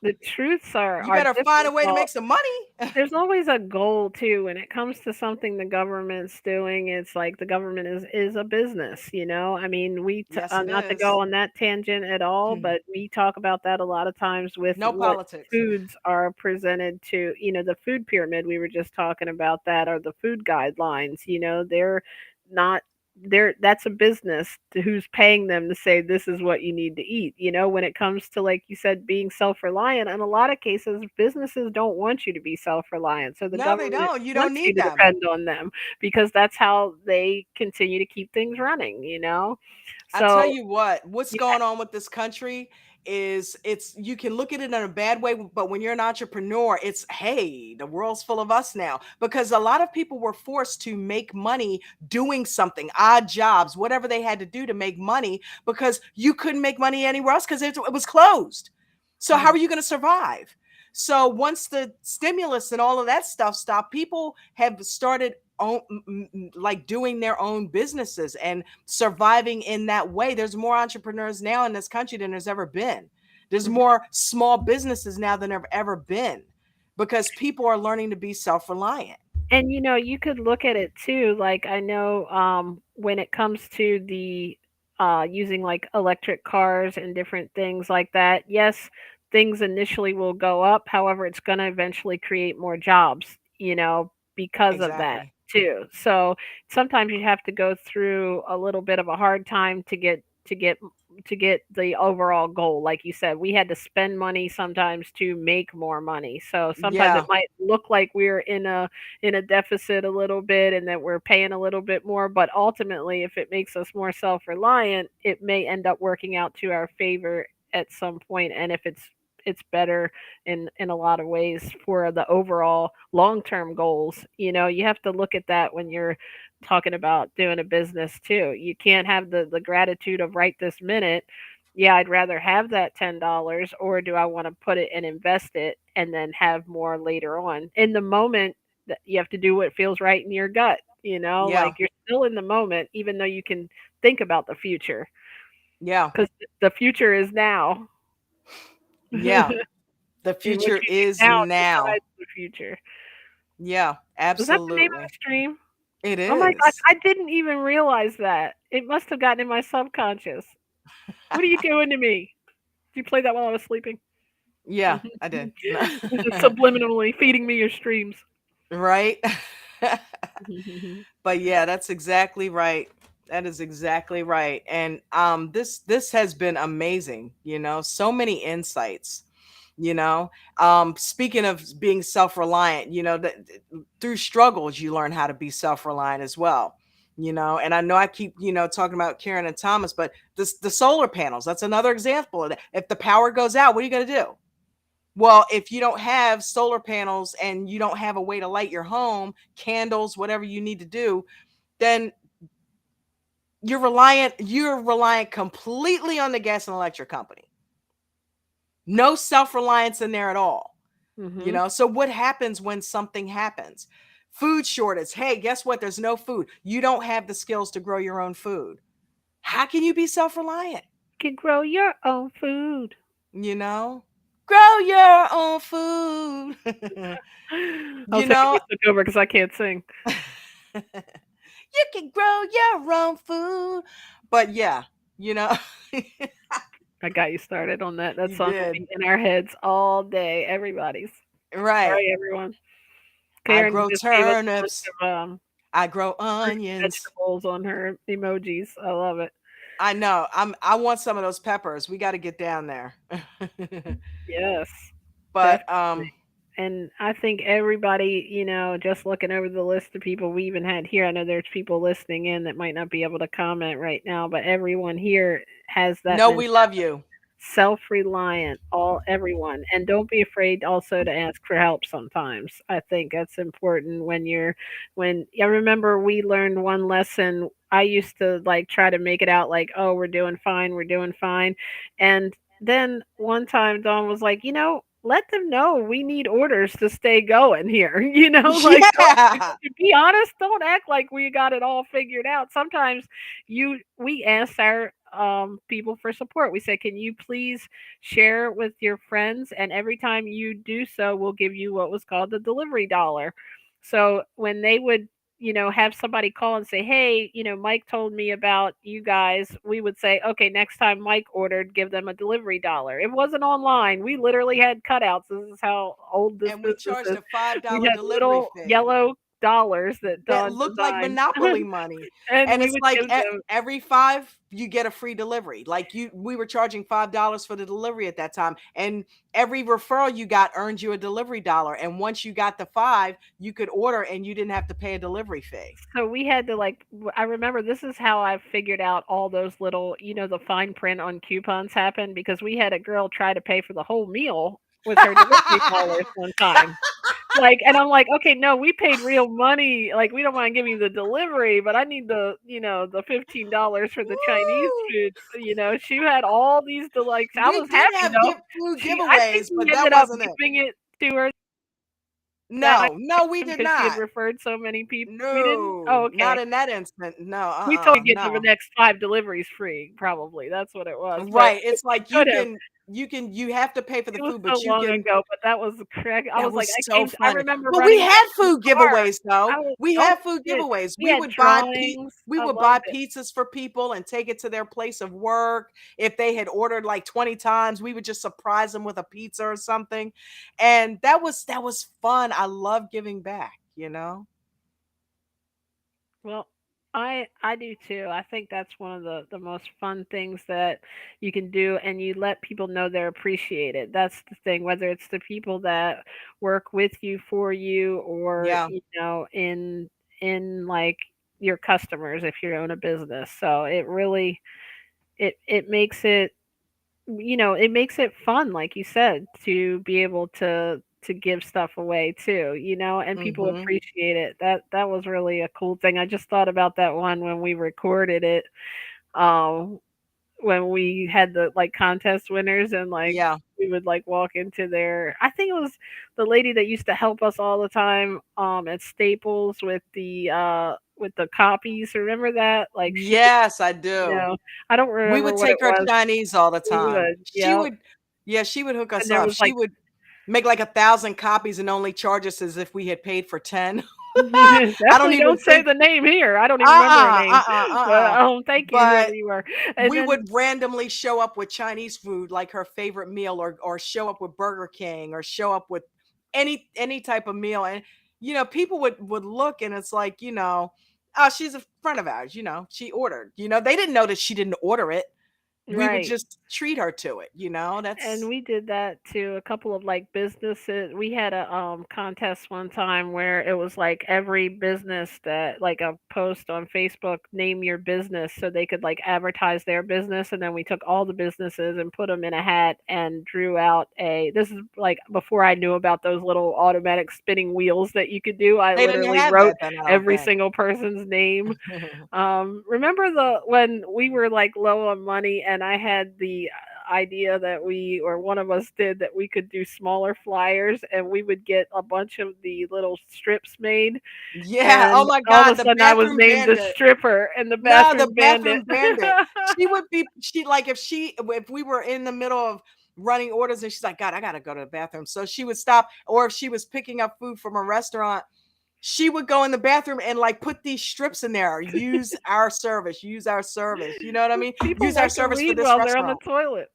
the truths You are better find a way to difficult. make some money. There's always a goal too when it comes to something the government's doing. It's like the government is a business, you know. I mean, Yes, it not to go is. on that tangent at all, but we talk about that a lot of times with No what politics. foods are presented to, you know, the food pyramid. We were just talking about that, or the food guidelines. You know, they're not they're that's a business to who's paying them to say this is what you need to eat. You know, when it comes to, like you said, being self-reliant, in a lot of cases businesses don't want you to be self-reliant, so the No, they government don't. You don't wants you need to them. depend on them because that's how they continue to keep things running, you know. I tell So you what's yeah. going on with this country is, it's, you can look at it in a bad way, but when you're an entrepreneur, it's, hey, the world's full of us now, because a lot of people were forced to make money doing something, odd jobs, whatever they had to do to make money, because you couldn't make money anywhere else because it was closed. So how Mhm. are you going to survive? So once the stimulus and all of that stuff stopped, people have started like doing their own businesses and surviving in that way. There's more entrepreneurs now in this country than there's ever been. There's Mhm. more small businesses now than there have ever been, because people are learning to be self-reliant. And you know, you could look at it too. Like I know when it comes to the using like electric cars and different things like that, yes, things initially will go up. However, it's going to eventually create more jobs, you know, because of that Exactly. too. So sometimes you have to go through a little bit of a hard time to get to get the overall goal. Like you said, we had to spend money sometimes to make more money. So sometimes it Yeah. might look like we're in a deficit a little bit and that we're paying a little bit more, but ultimately if it makes us more self-reliant, it may end up working out to our favor at some point. And if it's better in a lot of ways for the overall long-term goals. You have to look at that when you're talking about doing a business too. You can't have the gratitude of right this minute. Yeah, I'd rather have that $10, or do I want to put it and invest it and then have more later on? In the moment, that you have to do what feels right in your gut, Yeah. like you're still in the moment even though you can think about the future, Yeah. cuz the future is now. Yeah. The And what future you do is now now. decides the future. Yeah, Was that the name of the absolutely. stream? It Oh my gosh, is. I didn't even realize that. It must have gotten in my subconscious. What are you doing to me? Did you play that while I was sleeping? Yeah, I did. Subliminally feeding me your streams. Right? But yeah, that's exactly right. That is exactly right. And this has been amazing, so many insights, you know. Speaking of being self-reliant, through struggles you learn how to be self-reliant as well. And I know I keep, talking about Karen and Thomas, but the solar panels, that's another example of that. If the power goes out, what are you going to do? Well, if you don't have solar panels and you don't have a way to light your home, candles, whatever you need to do, then you're reliant completely on the gas and electric company. No self-reliance in there at all. Mhm. So what happens when something happens? Food shortage. Hey, guess what? There's no food. You don't have the skills to grow your own food. How can you be self-reliant? You can grow your own food. You know? Grow your own food. I was you hoping know? you took over because I can't sing. You can grow your own food. But yeah, you know, I got you started on that. That you song will be did. in our heads all day. Everybody's. Right. Sorry, everyone. I Karen grow just gave us a bunch turnips. of I grow fruit and onions. vegetables on her emojis. I love it. I know. I want some of those peppers. We got to get down there. Yes, but definitely. And I think everybody, just looking over the list of people we even had here, I know there's people listening in that might not be able to comment right now, but everyone here has that no, mentality. we love you. Self-reliant, all everyone, and don't be afraid also to ask for help sometimes. I think that's important when I remember we learned one lesson. I used to like try to make it out like, oh, we're doing fine. And then one time Dawn was like, let them know we need orders to stay going here. Like don't, Yeah. to be honest, don't act like we got it all figured out. Sometimes we ask our people for support. We say, can you please share with your friends? And every time you do so, we'll give you what was called the delivery dollar. So when they would, have somebody call and say, hey, Mike told me about you guys, we would say, okay, next time Mike ordered, give them a delivery dollar. It wasn't online. We literally had cutouts. This is how old this And we business charged is. a $5 We had delivery little fee yellow dollars that that Dawn looked like designed. monopoly money. And And we it's would like give them. every five you get a free delivery. Like we were charging $5 for the delivery at that time, and every referral you got earned you a delivery dollar. And once you got the five, you could order and you didn't have to pay a delivery fee. So we had to I remember this is how I figured out all those little, the fine print on coupons happened because we had a girl try to pay for the whole meal with her delivery dollars one time. Like, and I'm like, okay, no, we paid real money. Like, we don't mind giving you the delivery, but I need the $15 for the Chinese Woo! food. She had all these delights. I We was did happy have though. gift food I think giveaways, we but that ended up wasn't it. giving it to her that night No, we did because she had not. referred so many people. We didn't. Oh, No, not okay. in that instant. No, We told you get the no. next 5 deliveries free, probably, that's what it was, but Right. It's we like could have. you have to pay for the It was food, so but you long can. ago, but that was correct. I That was like, was so I funny. remember But we running back back to the food car. giveaways though. I was We oh, had food we did. giveaways. We had drawings. We I would loved buy it. pizzas for people and take it to their place of work. If they had ordered like 20 times, we would just surprise them with a pizza or something. And that was fun. I love giving back. Well, I do too. I think that's one of the most fun things that you can do, and you let people know they're appreciated. That's the thing, whether it's the people that work with you, for you, or Yeah. in like your customers if you own a business. So it really it makes it, it makes it fun, like you said, to be able to give stuff away too, and people Mm-hmm. appreciate it. That was really a cool thing. I just thought about that one when we recorded it, um, when we had the like contest winners, and like Yeah. we would like walk into their, I think it was the lady that used to help us all the time at Staples with the copies. Remember that? Like she would, Yes, I you do. know, I don't We remember would what it take her was. Chinese all the We time. would, yep. She would hook And us there up. was She like would make like 1,000 copies and only charge us as if we had paid for 10. I don't definitely even don't say think the name here. I don't even remember her uh-uh, name. uh-uh, But uh-uh. thank you, whoever But you were. And we then would randomly show up with Chinese food, like her favorite meal, or show up with Burger King, or show up with any type of meal. And people would look, and it's like, oh, she's a friend of ours, she ordered. They didn't know that she didn't order it. We would right. just treat her to it, And that's we did that to a couple of like businesses. We had a contest one time where it was like every business that, like, a post on Facebook, name your business, so they could like advertise their business, and then we took all the businesses and put them in a hat and drew out a, this is like before I knew about those little automatic spinning wheels that you could do. I they didn't literally have wrote that then, I don't every think. single person's name. Remember when we were like low on money, and I had the idea that we, or one of us did, that we could do smaller flyers, and we would get a bunch of the little strips made, Yeah. Oh and my all of God, a the sudden I was bathroom named the bandit. stripper and the No, the bathroom bandit. bathroom bandit. She like if we were in the middle of running orders and she's like, God, I gotta go to the bathroom. So she would stop, or if she was picking up food from a restaurant, she would go in the bathroom and like put these strips in there. Use our service. Use our service. You know what I mean? People Use our like to service for read this while they're on the restaurant. toilet.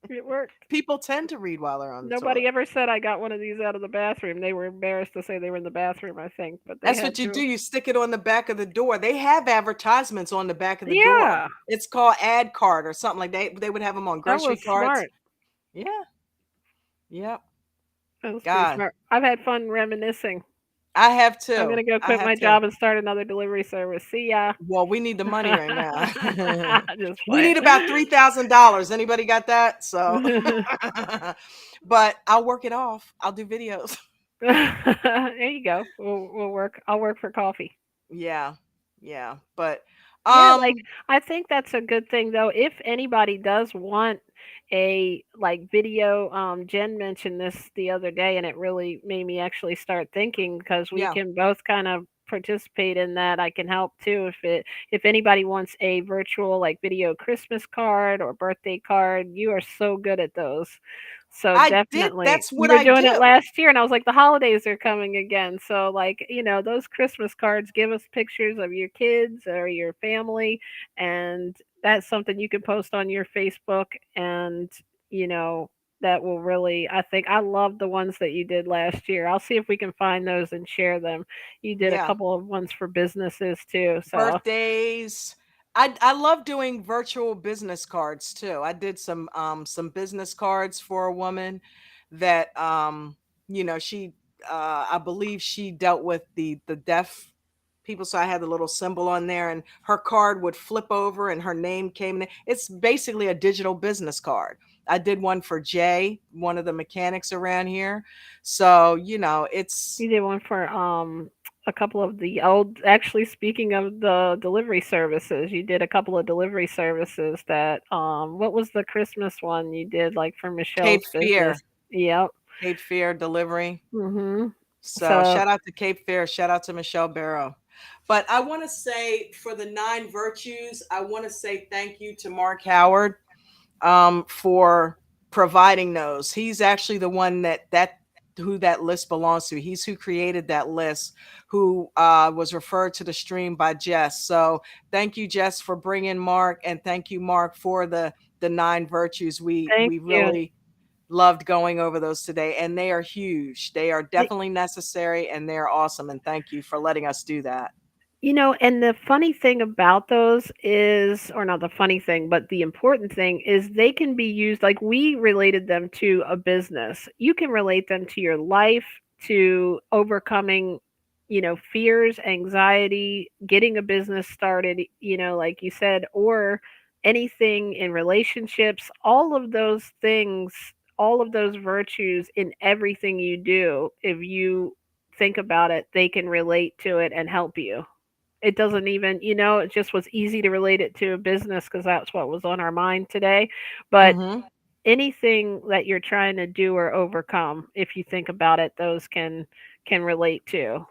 It worked. People tend to read while they're on the Nobody toilet. ever said I got one of these out of the bathroom. They were embarrassed to say they were in the bathroom, I think, but they That's had what you do. to. You stick it on the back of the door. They have advertisements on the back of the door. Yeah, It's called ad card or something like that. They would have them on that grocery was carts. smart. Yeah. Yep. That was pretty God. smart. I've had fun reminiscing. I have I'm too. gonna go I quit have my too. job and start another delivery service. See ya. Well, we need the money right now. Just We playing. need about $3,000. Anybody got that? So, but I'll work it off. I'll do videos. There you go. We'll work. I'll work for coffee. Yeah. Yeah. But, Yeah, like, um, I think that's a good thing though. If anybody does want a like video, Jen mentioned this the other day, and it really made me actually start thinking, because we yeah, can both kind of participate in that. I can help too if anybody wants a virtual like video Christmas card or birthday card. You are so good at those. So I did. definitely. That's You what were I doing it do. last year, and I was like, the holidays are coming again. So like, those Christmas cards, give us pictures of your kids or your family, and that's something you can post on your Facebook, and you know, that will really, I think I love the ones that you did last year. I'll see if we can find those and share them. You did a Yeah. couple of ones for businesses too. So Birthdays. I love doing virtual business cards too. I did some business cards for a woman that she I believe she dealt with the deaf people, so I had the little symbol on there, and her card would flip over and her name came in. It's basically a digital business card. I did one for Jay, one of the mechanics around here. So, it's you did one for a couple of the old, actually, speaking of the delivery services, you did a couple of delivery services that, what was the Christmas one you did, like, for Cape Michelle's business? Fear. Yep. Cape Fear delivery. Mhm. So So shout out to Cape Fear. Shout out to Michelle Barrow. But I want to say for the 9 virtues, I want to say thank you to Mark Howard for providing those. He's actually the one that who that list belongs to. He's who created that list, who was referred to the stream by Jess. So thank you, Jess, for bringing Mark, and thank you, Mark, for the 9 virtues. We thank we you. really loved going over those today, and they are huge. They are Y- definitely necessary, and they're awesome. And thank you for letting us do that. And the funny thing about those is, or not the funny thing, but the important thing is they can be used like we related them to a business. You can relate them to your life, to overcoming, fears, anxiety, getting a business started, like you said, or anything in relationships, all of those things, all of those virtues in everything you do, if you think about it, they can relate to it and help you. It doesn't even, it just was easy to relate it to a business because that's what was on our mind today. But Mm-hmm. anything that you're trying to do or overcome, if you think about it, those can relate to.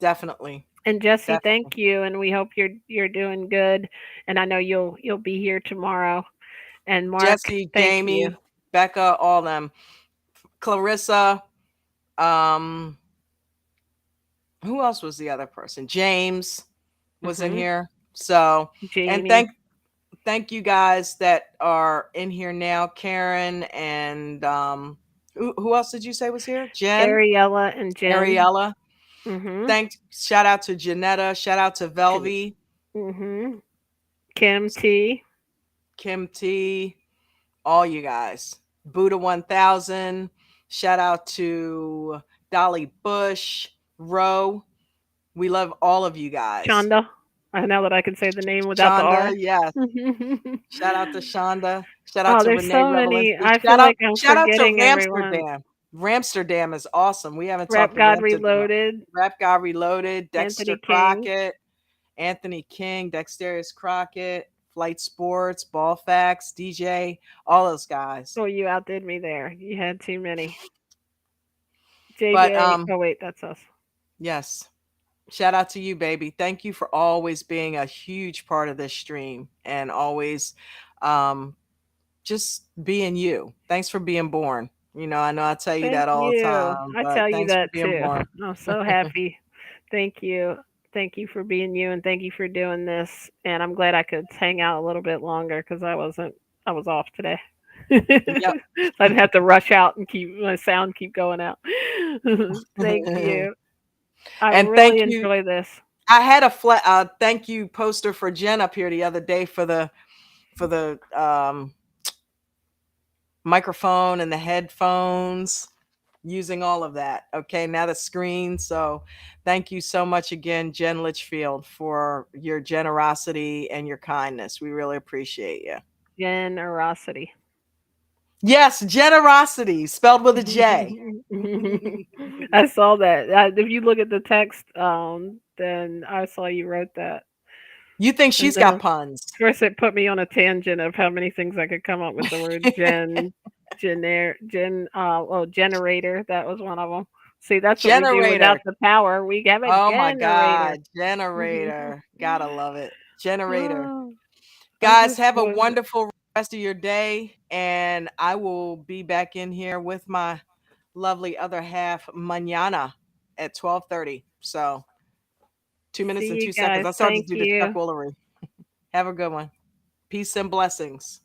Definitely. And Jesse, Definitely. thank you, and we hope you're doing good. And I know you'll be here tomorrow. And Mark, Jesse, thank you. Jamie, Becca, all them. Clarissa, um, who else was the other person? James was in Hmm. here. So, and Jamie, thank you guys that are in here now. Karen and who else did you say was here? Jen, Ariella, and Jen. Ariella. Hmm. Thanks. Shout out to Janetta. Shout out to Velvy, Hmm. Kim T. Kim T, all you guys. Buddha 1000. Shout out to Dolly Bush, Roe. We love all of you guys. Shonda. I know that I can say the name without the Shonda, R. yes. Shout out to Shonda. Shout out Oh, to there's Renee so many. Revelency. I feel like I'm Shout out to forgetting everyone. Ramsterdam. Ramsterdam is awesome. We haven't Rap talked to God Ramsterdam. Reloaded, Rap God Reloaded, Dexter Anthony King. Crockett, Anthony King, Dexterious Crockett, Flight Sports, Ball Facts, DJ, all those guys. Oh, you outdid me there. You had too many. But JJ. Oh, wait, that's us. yes. Shout out to you, baby. Thank you for always being a huge part of this stream and always um just being you. Thanks for being born. I know I tell you Thank that all the you. time, I but tell you thanks for that being too. born. I'm so happy. Thank you. Thank you for being you, and thank you for doing this. And I'm glad I could hang out a little bit longer because I was off today. Yep. I didn't have to rush out and keep my sound keep going out. Thank you. I And really thank you. enjoy this. I had a thank you poster for Jen up here the other day for the microphone and the headphones, using all of that. Okay, now the screen. So thank you so much again, Jen Litchfield, for your generosity and your kindness. We really appreciate you. Generosity. Yes, generosity spelled with a J. I saw that. If you look at the text, then I saw you wrote that. You think And she's got then puns? first it put me on a tangent of how many things I could come up with the word generator. That was one of them. See, that's what we do without Generator. the power. We have a Oh my generator. God. Generator. Gotta love it. Generator. Oh, I Guys, just have a was. wonderful rest of your day. And I will be back in here with my lovely other half mañana at 12:30. So 2 minutes See and you 2 seconds. guys. I started Thank to do the you. chucklery. Have a good one. Peace and blessings.